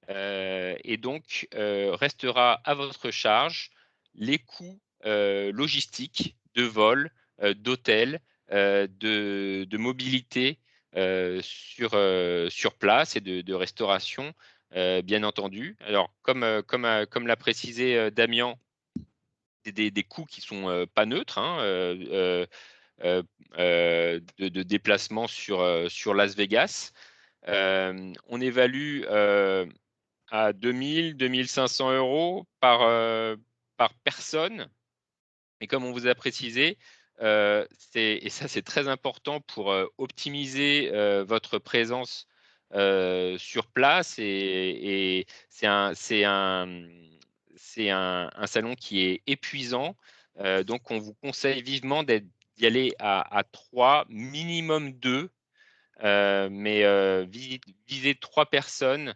Et donc, restera à votre charge les coûts logistiques de vol, d'hôtel, de mobilité sur place et de restauration, bien entendu. Alors, comme l'a précisé Damien, c'est des coûts qui ne sont pas neutres, hein, de déplacement sur Las Vegas. On évalue à 2 000 500 € par personne. Et comme on vous a précisé, et ça c'est très important pour optimiser votre présence sur place. Et c'est un salon qui est épuisant. Donc on vous conseille vivement d'y aller à 3, minimum 2. Mais viser 3 personnes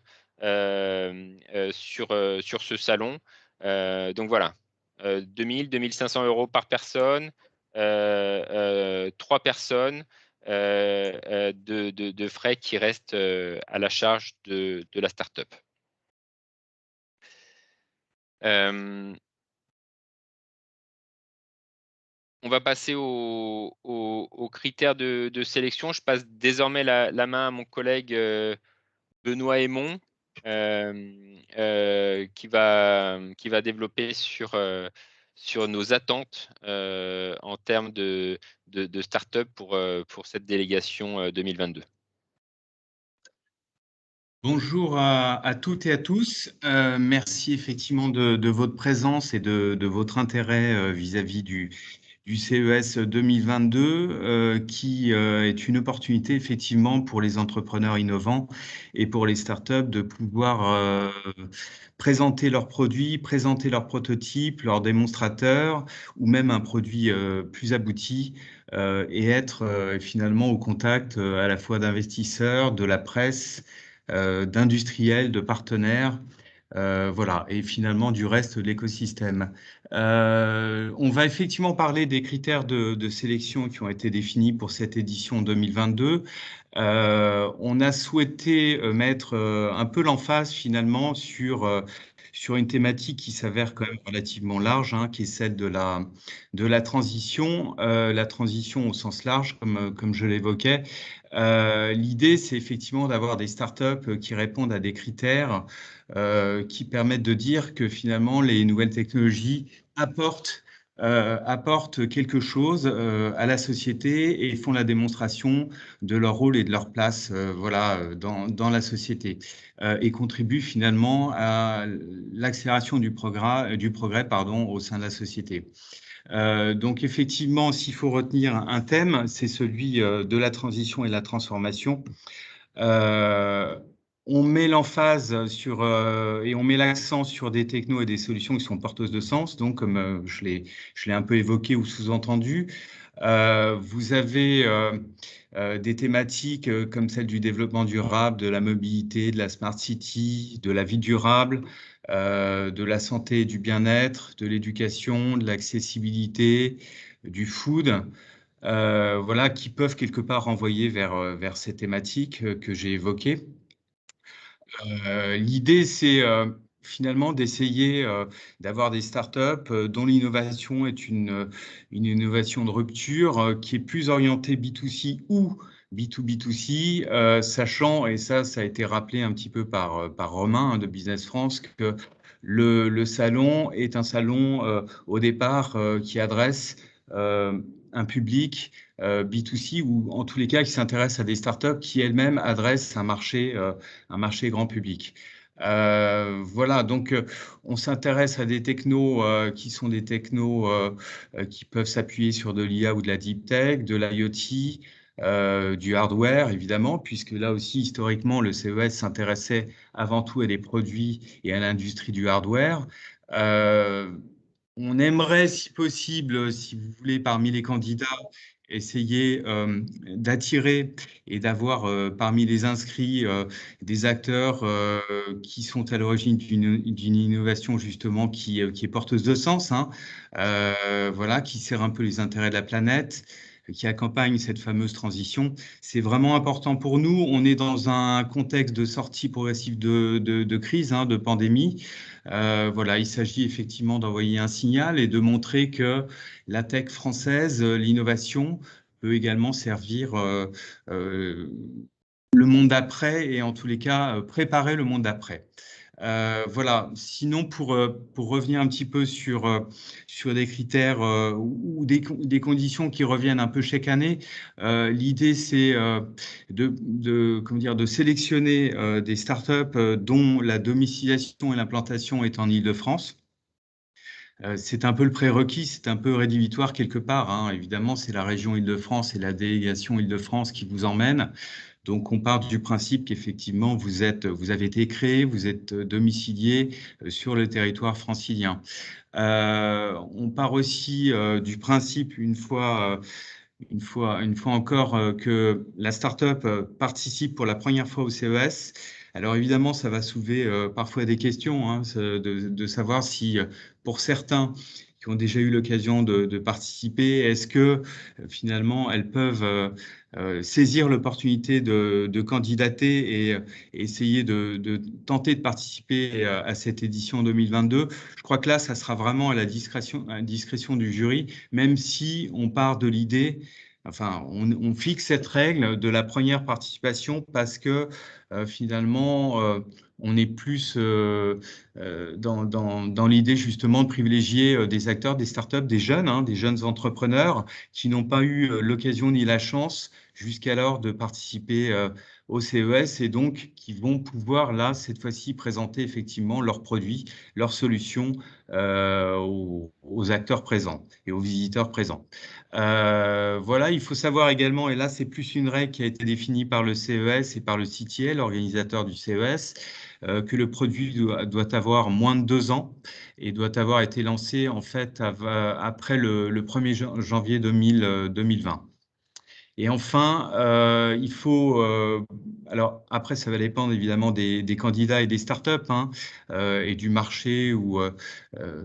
sur ce salon. Donc voilà, 2 000 2 500 € par personne, 3 personnes de frais qui restent à la charge de la startup. On va passer aux critères de sélection. Je passe désormais la main à mon collègue Benoît Aymon, qui va développer sur nos attentes en termes de start-up pour cette délégation 2022. Bonjour à toutes et à tous. Merci effectivement de votre présence et de votre intérêt vis-à-vis du CES 2022, qui est une opportunité effectivement pour les entrepreneurs innovants et pour les startups de pouvoir présenter leurs produits, présenter leurs prototypes, leurs démonstrateurs ou même un produit plus abouti et être finalement au contact à la fois d'investisseurs, de la presse, d'industriels, de partenaires, voilà, et finalement du reste de l'écosystème. On va effectivement parler des critères de sélection qui ont été définis pour cette édition 2022. On a souhaité mettre un peu l'emphase finalement sur une thématique qui s'avère quand même relativement large, hein, qui est celle de la transition au sens large, comme je l'évoquais. L'idée, c'est effectivement d'avoir des startups qui répondent à des critères qui permettent de dire que finalement les nouvelles technologies apportent quelque chose à la société et font la démonstration de leur rôle et de leur place voilà, dans la société et contribuent finalement à l'accélération du progrès au sein de la société. Donc effectivement, s'il faut retenir un thème, c'est celui de la transition et de la transformation. On met l'emphase sur et on met l'accent sur des technos et des solutions qui sont porteuses de sens. Donc, comme je l'ai un peu évoqué ou sous-entendu, vous avez des thématiques comme celle du développement durable, de la mobilité, de la smart city, de la vie durable, de la santé et du bien-être, de l'éducation, de l'accessibilité, du food. Voilà, qui peuvent quelque part renvoyer vers ces thématiques que j'ai évoquées. L'idée, c'est finalement d'essayer d'avoir des startups dont l'innovation est une innovation de rupture qui est plus orientée B2C ou B2B2C, sachant, et ça a été rappelé un petit peu par Romain de Business France, que le salon est un salon au départ qui adresse un public B2C ou en tous les cas qui s'intéresse à des startups qui elles-mêmes adressent un marché grand public. Voilà, donc on s'intéresse à des technos qui sont des technos qui peuvent s'appuyer sur de l'IA ou de la deep tech, de l'IoT, du hardware évidemment, puisque là aussi historiquement le CES s'intéressait avant tout à des produits et à l'industrie du hardware. On aimerait, si possible, si vous voulez, parmi les candidats, essayer d'attirer et d'avoir parmi les inscrits des acteurs qui sont à l'origine d'une innovation justement qui est porteuse de sens, hein, voilà, qui sert un peu les intérêts de la planète, qui accompagne cette fameuse transition. C'est vraiment important pour nous. On est dans un contexte de sortie progressive de crise, hein, de pandémie. Voilà, il s'agit effectivement d'envoyer un signal et de montrer que la tech française, l'innovation, peut également servir le monde d'après et en tous les cas préparer le monde d'après. Voilà. Sinon, pour revenir un petit peu sur des critères ou des conditions qui reviennent un peu chaque année, l'idée c'est comment dire, de sélectionner des startups dont la domiciliation et l'implantation est en Île-de-France. C'est un peu le prérequis, c'est un peu rédhibitoire quelque part, hein. Évidemment, c'est la région Île-de-France et la délégation Île-de-France qui vous emmène. Donc, on part du principe qu'effectivement, vous avez été créé, vous êtes domicilié sur le territoire francilien. On part aussi du principe, une fois encore, que la start-up participe pour la première fois au CES. Alors évidemment, ça va soulever parfois des questions, hein, de savoir si, pour certains qui ont déjà eu l'occasion de participer, est-ce que finalement elles peuvent saisir l'opportunité de candidater et essayer de tenter de participer à cette édition 2022. Je crois que là, ça sera vraiment à la discrétion du jury, même si on part de l'idée. Enfin, on fixe cette règle de la première participation parce que finalement, on est plus dans l'idée justement de privilégier des acteurs, des startups, des jeunes, hein, des jeunes entrepreneurs qui n'ont pas eu l'occasion ni la chance jusqu'alors de participer au CES et donc qui vont pouvoir là, cette fois-ci, présenter effectivement leurs produits, leurs solutions aux acteurs présents et aux visiteurs présents. Voilà, il faut savoir également, et là c'est plus une règle qui a été définie par le CES et par le CTIA, l'organisateur du CES, que le produit doit avoir moins de 2 ans et doit avoir été lancé en fait après le 1er janvier 2020. Et enfin, il faut, alors après ça va dépendre évidemment des candidats et des startups, hein, et du marché ou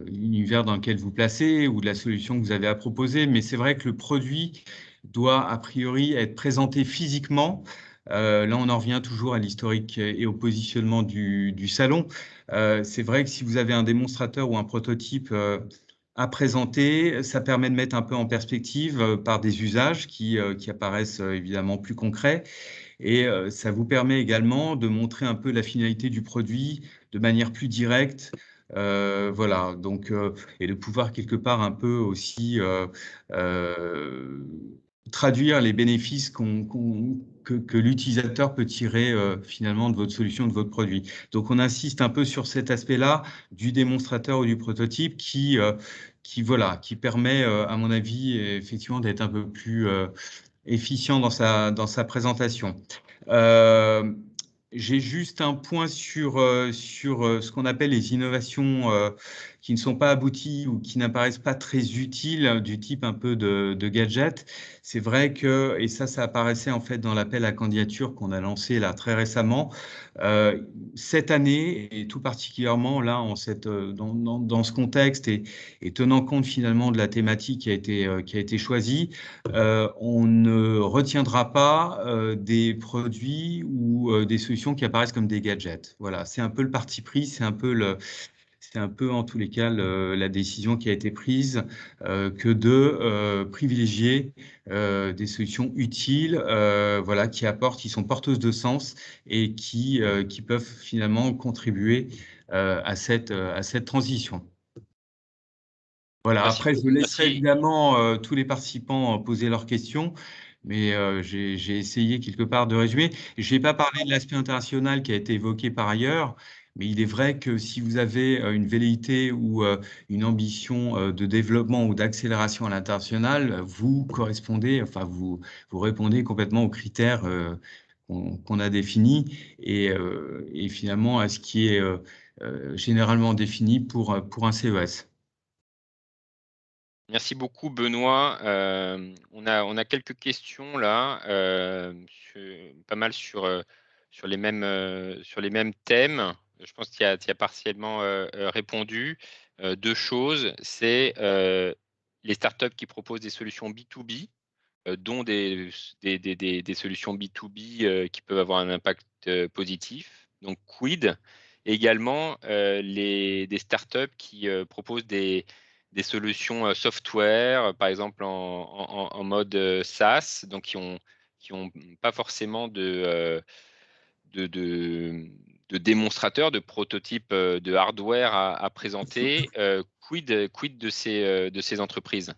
l'univers dans lequel vous placez ou de la solution que vous avez à proposer, mais c'est vrai que le produit doit a priori être présenté physiquement. Là, on en revient toujours à l'historique et au positionnement du salon. C'est vrai que si vous avez un démonstrateur ou un prototype à présenter, ça permet de mettre un peu en perspective par des usages qui apparaissent évidemment plus concrets. Et ça vous permet également de montrer un peu la finalité du produit de manière plus directe. Voilà, donc, et de pouvoir quelque part un peu aussi traduire les bénéfices que l'utilisateur peut tirer finalement de votre solution, de votre produit. Donc, on insiste un peu sur cet aspect-là du démonstrateur ou du prototype qui permet, à mon avis, effectivement, d'être un peu plus efficient dans sa présentation. J'ai juste un point sur ce qu'on appelle les innovations qui ne sont pas aboutis ou qui n'apparaissent pas très utiles, du type un peu de gadget. C'est vrai que, et ça apparaissait en fait dans l'appel à candidature qu'on a lancé là très récemment, cette année, et tout particulièrement là dans ce contexte et tenant compte finalement de la thématique qui a été choisie, on ne retiendra pas des produits ou des solutions qui apparaissent comme des gadgets. Voilà, c'est un peu le parti pris, c'est un peu en tous les cas la décision qui a été prise, que de privilégier des solutions utiles, voilà, qui sont porteuses de sens et qui peuvent finalement contribuer à cette transition. Voilà, Merci, après, je laisserai merci. évidemment tous les participants poser leurs questions, mais j'ai essayé quelque part de résumer. Je n'ai pas parlé de l'aspect international qui a été évoqué par ailleurs, mais il est vrai que si vous avez une velléité ou une ambition de développement ou d'accélération à l'international, vous correspondez, enfin, vous répondez complètement aux critères qu'on a définis et finalement à ce qui est généralement défini pour un CES. Merci beaucoup, Benoît. On a quelques questions là, pas mal sur les mêmes thèmes. Je pense qu'il y a partiellement répondu. Deux choses, c'est les startups qui proposent des solutions B2B, dont des solutions B2B qui peuvent avoir un impact positif, donc quid, et également des startups qui proposent des solutions software, par exemple en mode SaaS, donc qui ont pas forcément de démonstrateurs, de prototypes de hardware à présenter. Quid de ces entreprises?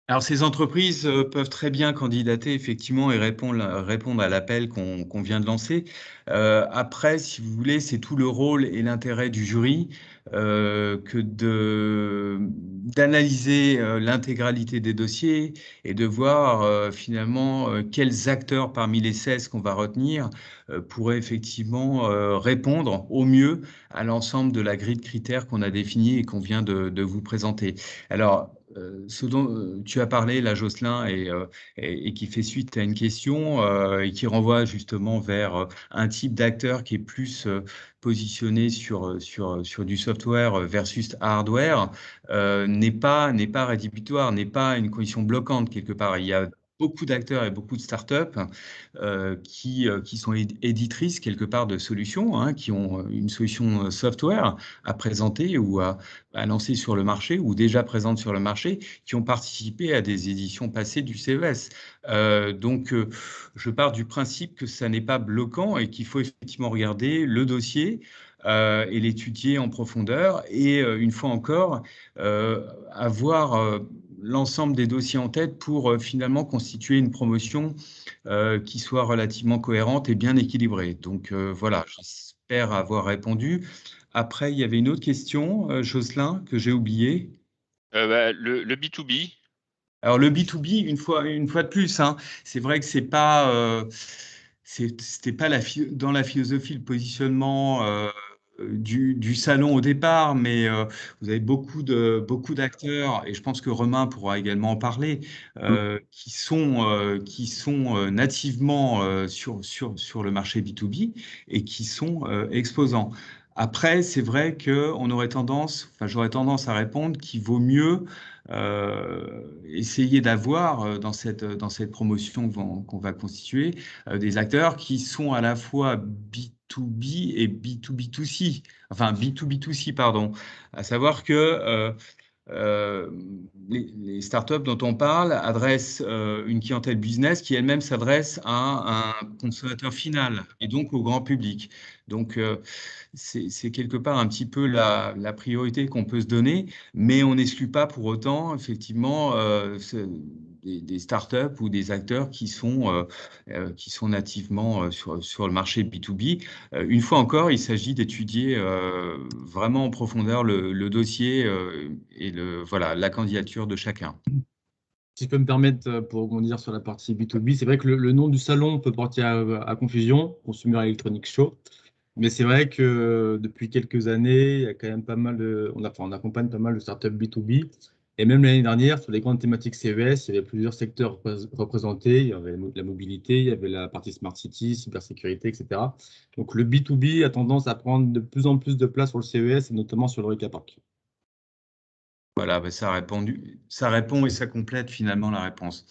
Alors, ces entreprises peuvent très bien candidater effectivement et répondre à l'appel qu'on vient de lancer. Après, si vous voulez, c'est tout le rôle et l'intérêt du jury que d'analyser l'intégralité des dossiers et de voir finalement quels acteurs parmi les 16 qu'on va retenir pourraient effectivement répondre au mieux à l'ensemble de la grille de critères qu'on a définie et qu'on vient de vous présenter. Alors, ce dont tu as parlé, là, Jocelyn, et qui fait suite à une question et qui renvoie justement vers un type d'acteur qui est plus positionné sur du software versus hardware, n'est pas rédhibitoire, n'est pas une condition bloquante quelque part. Il y a beaucoup d'acteurs et beaucoup de startups qui sont éditrices quelque part de solutions, hein, qui ont une solution software à présenter ou à lancer sur le marché ou déjà présentes sur le marché, qui ont participé à des éditions passées du CES. Donc, je pars du principe que ça n'est pas bloquant et qu'il faut effectivement regarder le dossier et l'étudier en profondeur et une fois encore avoir l'ensemble des dossiers en tête pour finalement constituer une promotion qui soit relativement cohérente et bien équilibrée. Donc voilà, j'espère avoir répondu. Après, il y avait une autre question, Jocelyn, que j'ai oubliée. Le B2B. Alors le B2B, une fois de plus, hein, c'est vrai que c'était pas dans la philosophie, le positionnement du salon au départ, mais vous avez beaucoup d'acteurs, et je pense que Romain pourra également en parler, qui sont nativement sur le marché B2B et qui sont exposants. Après, c'est vrai que j'aurais tendance à répondre qu'il vaut mieux essayer d'avoir dans cette promotion qu'on va constituer des acteurs qui sont à la fois B2B et B2B2C, enfin B2B2C, pardon. À savoir que les startups dont on parle adressent une clientèle business qui elle-même s'adresse à un consommateur final et donc au grand public. Donc, c'est quelque part un petit peu la priorité qu'on peut se donner, mais on n'exclut pas pour autant, effectivement, des startups ou des acteurs qui sont nativement sur le marché B2B. Une fois encore, il s'agit d'étudier vraiment en profondeur le dossier et voilà, la candidature de chacun. Si je peux me permettre, pour rebondir sur la partie B2B, c'est vrai que le nom du salon peut porter à confusion, Consumer Electronics Show. Mais c'est vrai que depuis quelques années, il y a quand même pas mal on accompagne pas mal de startups B2B. Et même l'année dernière, sur les grandes thématiques CES, il y avait plusieurs secteurs représentés. Il y avait la mobilité, il y avait la partie Smart City, cybersécurité, etc. Donc le B2B a tendance à prendre de plus en plus de place sur le CES et notamment sur le Reka Park. Voilà, bah, ça répond et ça complète finalement la réponse.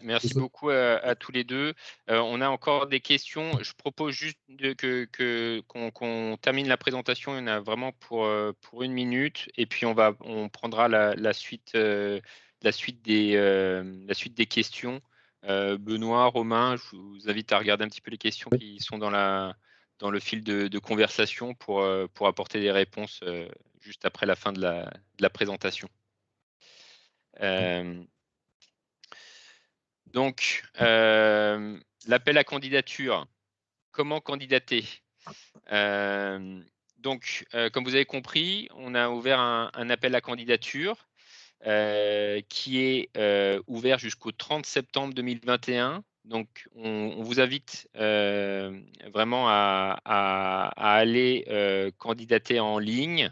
Merci beaucoup à tous les deux. On a encore des questions. Je propose juste qu'on termine la présentation. Il y en a vraiment pour 1 minute. Et puis, on prendra la suite des questions. Benoît, Romain, je vous invite à regarder un petit peu les questions qui sont dans le fil de conversation pour apporter des réponses juste après la fin de la présentation. Donc, l'appel à candidature, comment candidater? Donc, comme vous avez compris, on a ouvert un appel à candidature qui est ouvert jusqu'au 30 septembre 2021. Donc, on vous invite vraiment à aller candidater en ligne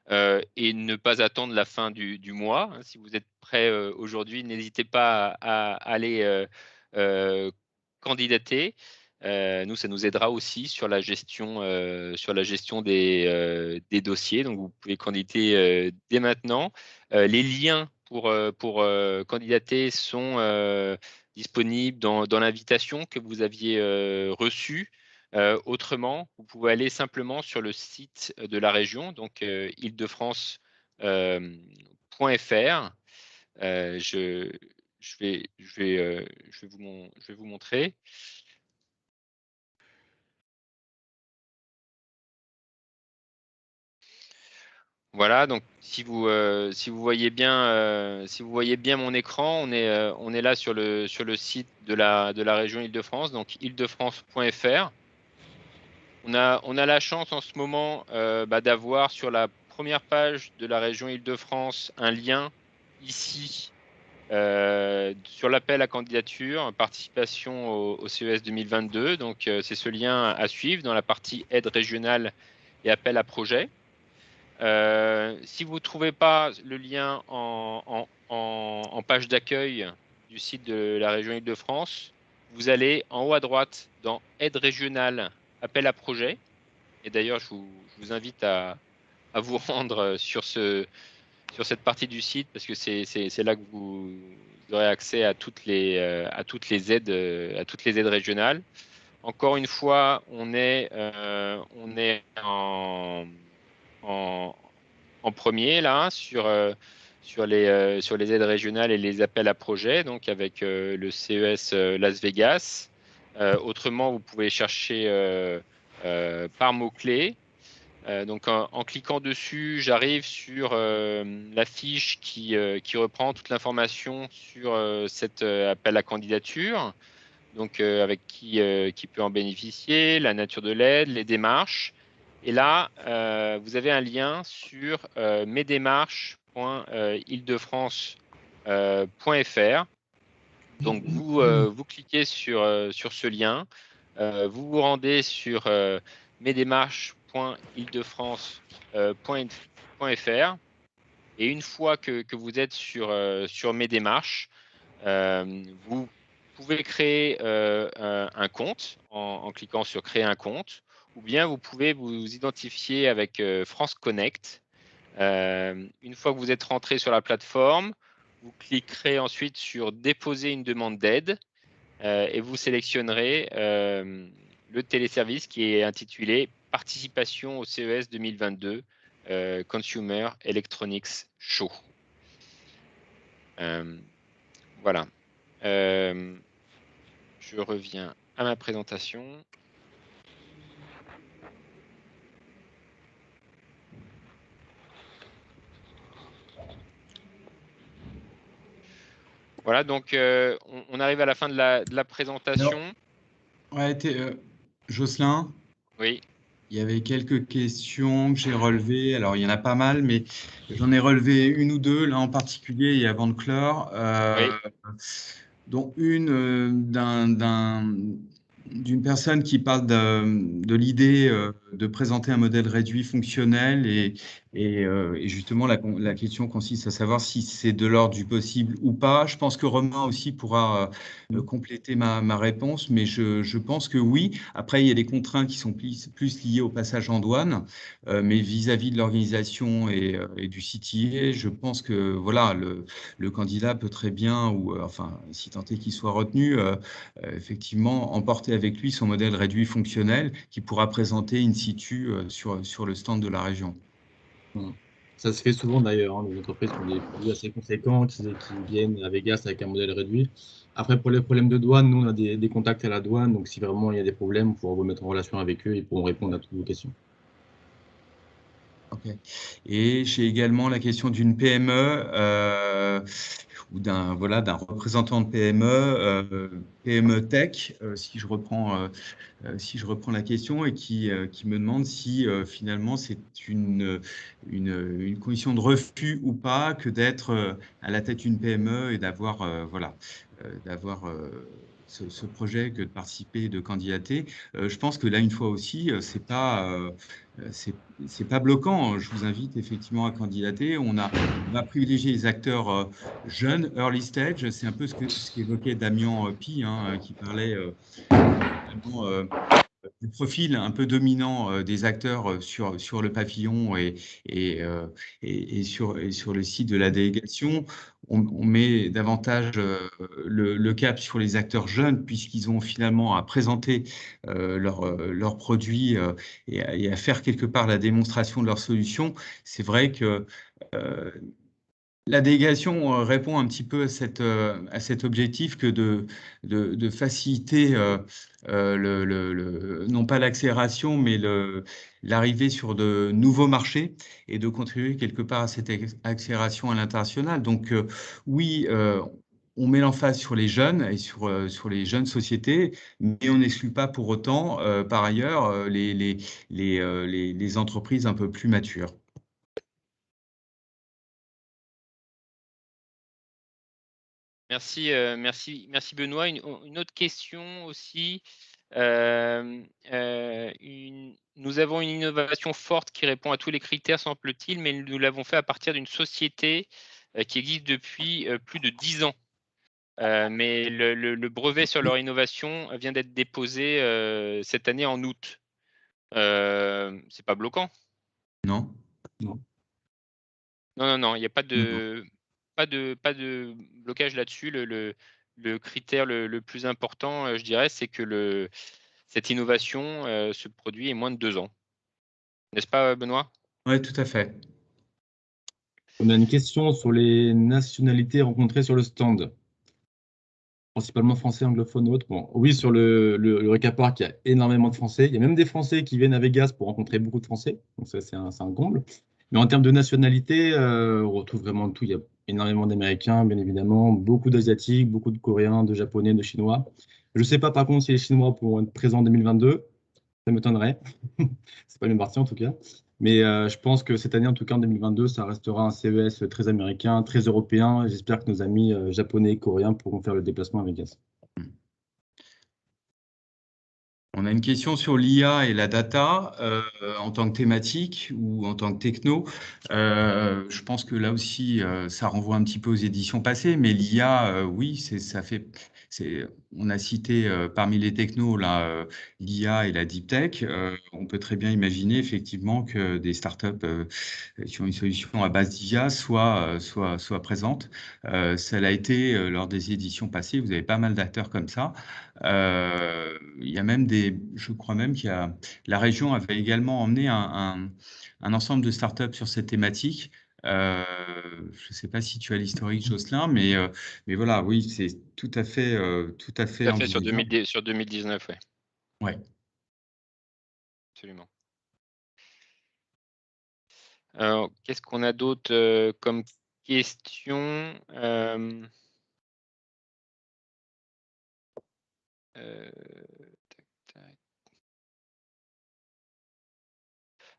et ne pas attendre la fin du mois. Si vous êtes prêt aujourd'hui, n'hésitez pas à aller candidater. Nous, ça nous aidera aussi sur la gestion des dossiers. Donc, vous pouvez candidater dès maintenant. Les liens pour candidater sont disponibles dans l'invitation que vous aviez reçue. Autrement, vous pouvez aller simplement sur le site de la région, donc île-de-france.fr. Je vais vous montrer. Voilà, donc si vous voyez bien mon écran, on est là sur le site de la région Île-de-France, donc île-de-france.fr. On a la chance en ce moment d'avoir sur la première page de la région Île-de-France un lien ici sur l'appel à candidature, participation au CES 2022. Donc, c'est ce lien à suivre dans la partie aide régionale et appel à projet. Si vous ne trouvez pas le lien en page d'accueil du site de la région Île-de-France, vous allez en haut à droite dans aide régionale, appel à projet. Et d'ailleurs, je vous invite à vous rendre sur cette partie du site parce que c'est là que vous aurez accès à toutes les aides régionales. Encore une fois, on est en premier là sur les aides régionales et les appels à projets, donc avec le CES Las Vegas. Autrement, vous pouvez chercher par mots-clés. Donc en cliquant dessus, j'arrive sur la fiche qui reprend toute l'information sur cet appel à candidature, donc avec qui peut en bénéficier, la nature de l'aide, les démarches. Et là, vous avez un lien sur mesdémarches.île-de-france.fr. Donc vous cliquez sur ce lien, vous vous rendez sur mesdémarches.île-de-france.fr et une fois que vous êtes sur mes démarches, vous pouvez créer un compte en cliquant sur créer un compte, ou bien vous pouvez vous identifier avec France Connect. Une fois que vous êtes rentré sur la plateforme, vous cliquerez ensuite sur déposer une demande d'aide et vous sélectionnerez le téléservice qui est intitulé Participation au CES 2022 Consumer Electronics Show. Voilà. Je reviens à ma présentation. Voilà, donc on arrive à la fin de la présentation. Alors, ouais, Jocelyn, oui. Il y avait quelques questions que j'ai relevées. Alors, il y en a pas mal, mais j'en ai relevé une ou deux, là en particulier, et avant de clore. Oui. Dont une d'un d'une personne qui parle de l'idée de présenter un modèle réduit fonctionnel et justement la question consiste à savoir si c'est de l'ordre du possible ou pas. Je pense que Romain aussi pourra compléter ma réponse, mais je pense que oui. Après, il y a des contraintes qui sont plus liées au passage en douane, mais vis-à-vis de l'organisation et du CTA, je pense que voilà, le candidat peut très bien, ou enfin, si tant est qu'il soit retenu, effectivement, emporter avec lui son modèle réduit fonctionnel qui pourra présenter in situ sur le stand de la région. Ça se fait souvent d'ailleurs, hein, des entreprises qui ont des produits assez conséquents, qui viennent à Vegas avec un modèle réduit. Après, pour les problèmes de douane, nous, on a des contacts à la douane, donc si vraiment il y a des problèmes, on pourra vous mettre en relation avec eux, ils pourront répondre à toutes vos questions. Ok. Et j'ai également la question d'une PME ou d'un représentant de PME Tech, si je reprends la question, et qui me demande si finalement c'est une condition de refus ou pas que d'être à la tête d'une PME et d'avoir ce projet, que de participer, de candidater. Je pense que là, une fois aussi, c'est pas bloquant. Je vous invite effectivement à candidater. On va privilégier les acteurs jeunes, early stage. C'est un peu ce qu'évoquait Damien Pi, hein, qui parlait vraiment, du profil un peu dominant des acteurs sur le pavillon et sur le site de la délégation. On met davantage le cap sur les acteurs jeunes, puisqu'ils ont finalement à présenter leurs produits et à faire quelque part la démonstration de leurs solutions. C'est vrai que la délégation répond un petit peu à cet objectif que de faciliter non pas l'accélération, mais l'arrivée sur de nouveaux marchés et de contribuer quelque part à cette accélération à l'international. Donc oui, on met l'emphase sur les jeunes et sur les jeunes sociétés, mais on n'exclut pas pour autant, par ailleurs, les entreprises un peu plus matures. Merci, merci Benoît. Une autre question aussi. Nous avons une innovation forte qui répond à tous les critères, semble-t-il, mais nous l'avons fait à partir d'une société qui existe depuis plus de 10 ans. Mais le brevet sur leur innovation vient d'être déposé cette année en août. C'est pas bloquant? Non? Non. Non, il n'y a pas de blocage là-dessus. Le critère le plus important, je dirais, c'est que cette innovation se produit en moins de 2 ans. N'est-ce pas, Benoît? Oui, tout à fait. On a une question sur les nationalités rencontrées sur le stand, principalement français, anglophones ou autres. Bon, oui, sur le Recapark, il y a énormément de Français. Il y a même des Français qui viennent à Vegas pour rencontrer beaucoup de Français. Donc ça, c'est un comble. Mais en termes de nationalité, on retrouve vraiment tout. Il y a énormément d'Américains, bien évidemment, beaucoup d'Asiatiques, beaucoup de Coréens, de Japonais, de Chinois. Je ne sais pas, par contre, si les Chinois pourront être présents en 2022. Ça m'étonnerait. C'est pas bien parti en tout cas. Mais je pense que cette année, en tout cas en 2022, ça restera un CES très américain, très européen. J'espère que nos amis japonais et coréens pourront faire le déplacement à Vegas. On a une question sur l'IA et la data en tant que thématique ou en tant que techno. Je pense que là aussi, ça renvoie un petit peu aux éditions passées, mais l'IA, oui, on a cité parmi les technos là l'IA et la deep tech. On peut très bien imaginer effectivement que des startups qui ont une solution à base d'IA soient présentes. Ça l'a été lors des éditions passées. Vous avez pas mal d'acteurs comme ça. Il y a même je crois même la région avait également emmené un ensemble de startups sur cette thématique. Je ne sais pas si tu as l'historique, Jocelyn, mais voilà, oui, c'est tout à fait Tout à fait envisageable. sur 2019, oui. Ouais. Absolument. Alors, qu'est-ce qu'on a d'autre comme question?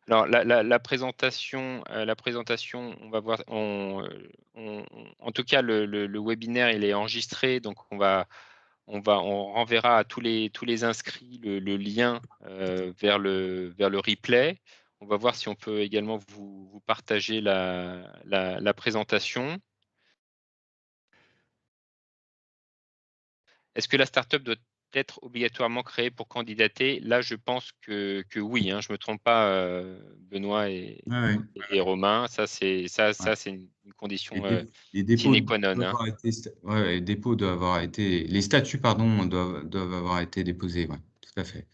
Alors la présentation, on va voir. En tout cas, le webinaire il est enregistré, donc on va on renverra à tous les inscrits le lien vers le replay. On va voir si on peut également vous partager la présentation. Est-ce que la startup doit être obligatoirement créée pour candidater? Là, je pense que oui, hein, je ne me trompe pas, Benoît et Romain. Ça, c'est une condition Les dépôts sine qua non. doivent avoir été, les statuts, pardon, doivent avoir été déposés, ouais, tout à fait.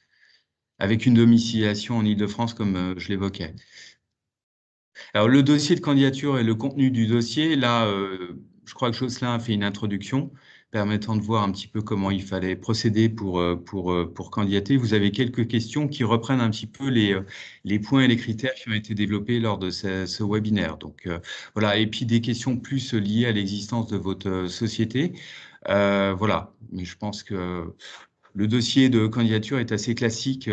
Avec une domiciliation en Ile-de-France, comme je l'évoquais. Alors, le dossier de candidature et le contenu du dossier, là, je crois que Jocelyn a fait une introduction permettant de voir un petit peu comment il fallait procéder pour candidater. Vous avez quelques questions qui reprennent un petit peu les points et les critères qui ont été développés lors de ce webinaire. Donc, voilà. Et puis, des questions plus liées à l'existence de votre société. Voilà. Mais je pense que le dossier de candidature est assez classique.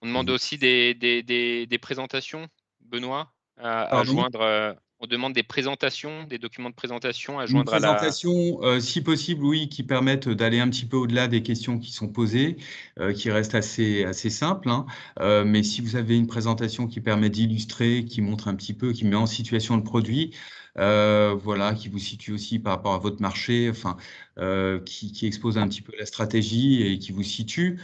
On demande aussi des présentations, Benoît, à joindre. On demande des présentations, des documents de présentation à joindre à la… présentation, si possible, oui, qui permettent d'aller un petit peu au-delà des questions qui sont posées, qui restent assez simples. Hein. Mais si vous avez une présentation qui permet d'illustrer, qui montre un petit peu, qui met en situation le produit, voilà, qui vous situe aussi par rapport à votre marché, enfin, qui expose un petit peu la stratégie et qui vous situe,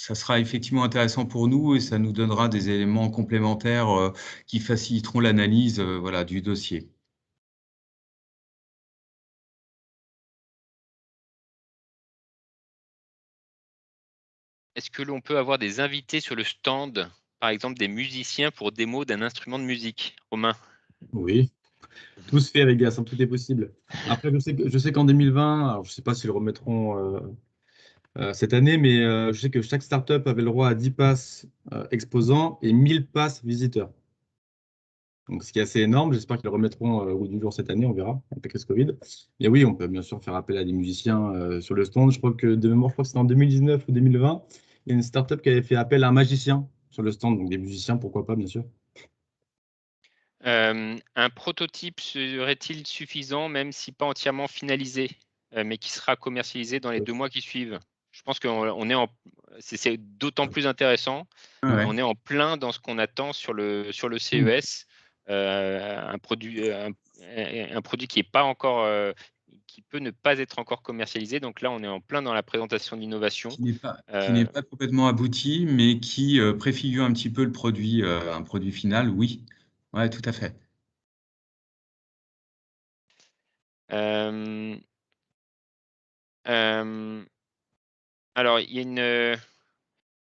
ça sera effectivement intéressant pour nous et ça nous donnera des éléments complémentaires qui faciliteront l'analyse voilà, du dossier. Est-ce que l'on peut avoir des invités sur le stand, par exemple des musiciens pour démo d'un instrument de musique? Romain? Oui, tout se fait avec Gas, tout est possible. Après, je sais qu'en 2020, alors je ne sais pas s'ils le remettront cette année, mais je sais que chaque startup avait le droit à 10 passes exposants et 1000 passes visiteurs. Donc, ce qui est assez énorme. J'espère qu'ils le remettront au bout du jour cette année, on verra, avec la crise Covid. Et oui, on peut bien sûr faire appel à des musiciens sur le stand. Je crois que de mémoire, je crois que c'était en 2019 ou 2020. Il y a une startup qui avait fait appel à un magicien sur le stand. Donc, des musiciens, pourquoi pas, bien sûr. Un prototype serait-il suffisant, même si pas entièrement finalisé, mais qui sera commercialisé dans les 2 mois qui suivent? Je pense qu'on est c'est d'autant plus intéressant. Ouais. On est en plein dans ce qu'on attend sur le CES. Un produit qui est pas encore, qui peut ne pas être encore commercialisé. Donc là, on est en plein dans la présentation d'innovation. Qui n'est pas complètement abouti, mais qui préfigure un petit peu le produit, un produit final, oui. Ouais, tout à fait. Alors, il y a une…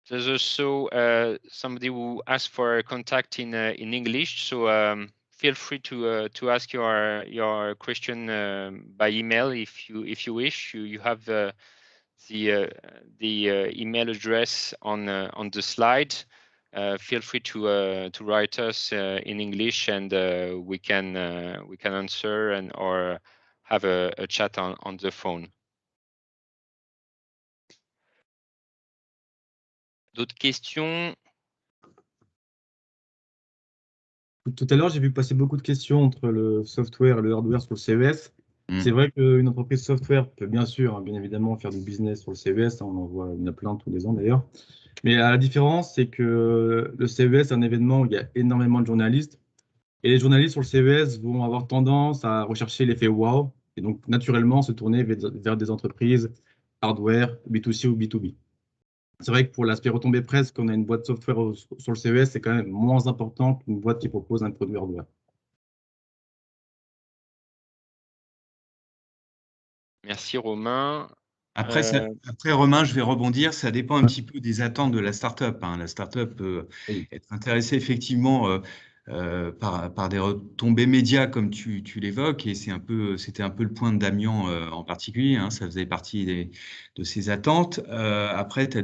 There's also somebody who asked for contact in English, so feel free to ask your question by email if you wish. You have the email address on the slide. Feel free to write us in English, and we can answer or have a chat on the phone. D'autres questions? Tout à l'heure, j'ai vu passer beaucoup de questions entre le software et le hardware sur le CES. C'est vrai qu'une entreprise software peut bien sûr, hein, bien évidemment, faire du business sur le CES. On en voit, il y en a plein tous les ans d'ailleurs. Mais la différence, c'est que le CES est un événement où il y a énormément de journalistes. Et les journalistes sur le CES vont avoir tendance à rechercher l'effet wow. Et donc, naturellement, se tourner vers des entreprises hardware, B2C ou B2B. C'est vrai que pour l'aspect retombée presse, qu'on a une boîte software sur le CES, c'est quand même moins important qu'une boîte qui propose un produit hardware. Merci Romain. Après, Romain, je vais rebondir. Ça dépend un petit peu des attentes de la startup. Hein. La startup peut être intéressée effectivement par des retombées médias, comme tu l'évoques, et c'était un peu le point de Damien en particulier. Hein. Ça faisait partie de ses attentes. Après, tu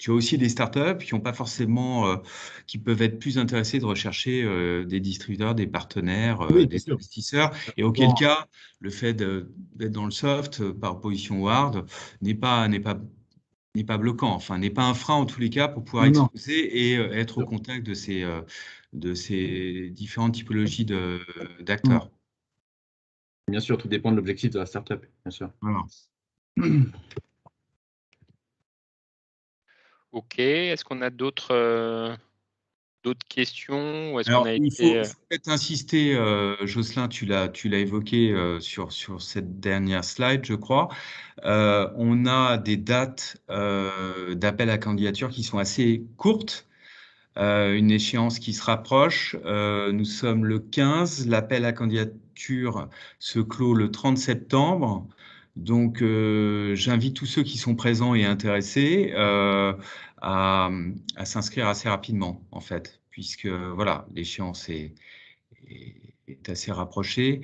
as aussi des startups qui ont pas forcément, qui peuvent être plus intéressées de rechercher des distributeurs, des partenaires, des investisseurs, et auquel cas, le fait d'être dans le soft par opposition au hard n'est pas bloquant, enfin n'est pas un frein en tous les cas pour pouvoir exposer et être au contact de ces différentes typologies d'acteurs. Bien sûr, tout dépend de l'objectif de la startup, bien sûr. Voilà. Ok, est-ce qu'on a d'autres questions ou est-ce qu'on Alors, a il faut été… peut-être insister, Jocelyn, tu l'as évoqué sur cette dernière slide, je crois. On a des dates d'appel à candidature qui sont assez courtes, une échéance qui se rapproche. Nous sommes le 15, l'appel à candidature se clôt le 30 septembre. Donc, j'invite tous ceux qui sont présents et intéressés à s'inscrire assez rapidement, en fait, puisque voilà, l'échéance est assez rapprochée.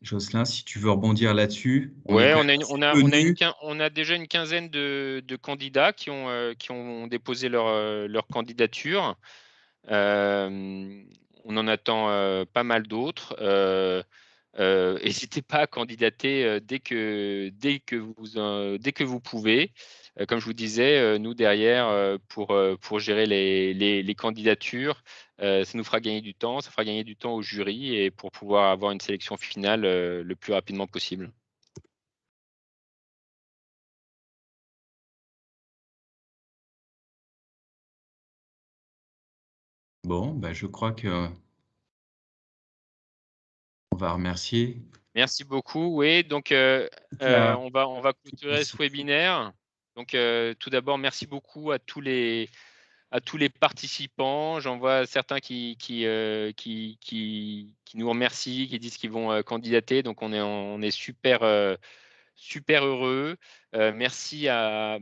Jocelyn, si tu veux rebondir là-dessus, on est Ouais, quand on a, même une- assez on a, on a, une connus. quin- on a déjà une quinzaine de candidats qui ont déposé leur candidature. On en attend pas mal d'autres. N'hésitez pas à candidater dès que vous pouvez. Comme je vous disais, nous derrière, pour gérer les candidatures, ça nous fera gagner du temps, ça fera gagner du temps au jury et pour pouvoir avoir une sélection finale le plus rapidement possible. Bon, ben, je crois que on va remercier. Merci beaucoup. Oui, donc La- on va clôturer ce webinaire. Donc tout d'abord, merci beaucoup à tous les participants. J'en vois certains qui nous remercient, qui disent qu'ils vont candidater. Donc on est super heureux. Merci à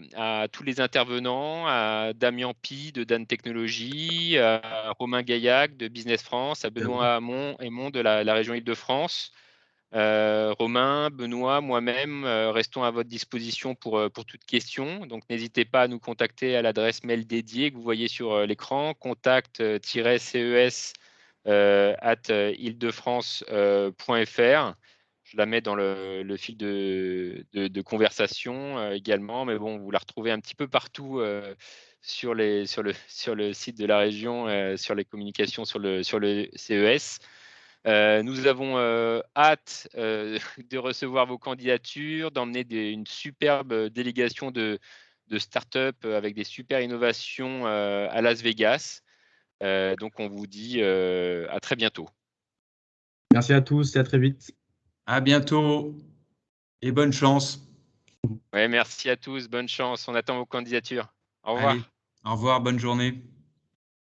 tous les intervenants, à Damien Pi de Dan Technologies, à Romain Gaillac de Business France, à Benoît Aymon de la région Île-de-France. Romain, Benoît, moi-même, restons à votre disposition pour toute question. Donc, n'hésitez pas à nous contacter à l'adresse mail dédiée que vous voyez sur l'écran, contact-ces@île-de-france.fr. Je la mets dans le fil de conversation également, mais bon, vous la retrouvez un petit peu partout sur le site de la région, sur les communications sur le CES. Nous avons hâte de recevoir vos candidatures, d'emmener une superbe délégation de start-up avec des super innovations à Las Vegas. Donc, on vous dit à très bientôt. Merci à tous et à très vite. À bientôt et bonne chance. Ouais, merci à tous, bonne chance. On attend vos candidatures. Au Allez, revoir. au revoir, bonne journée.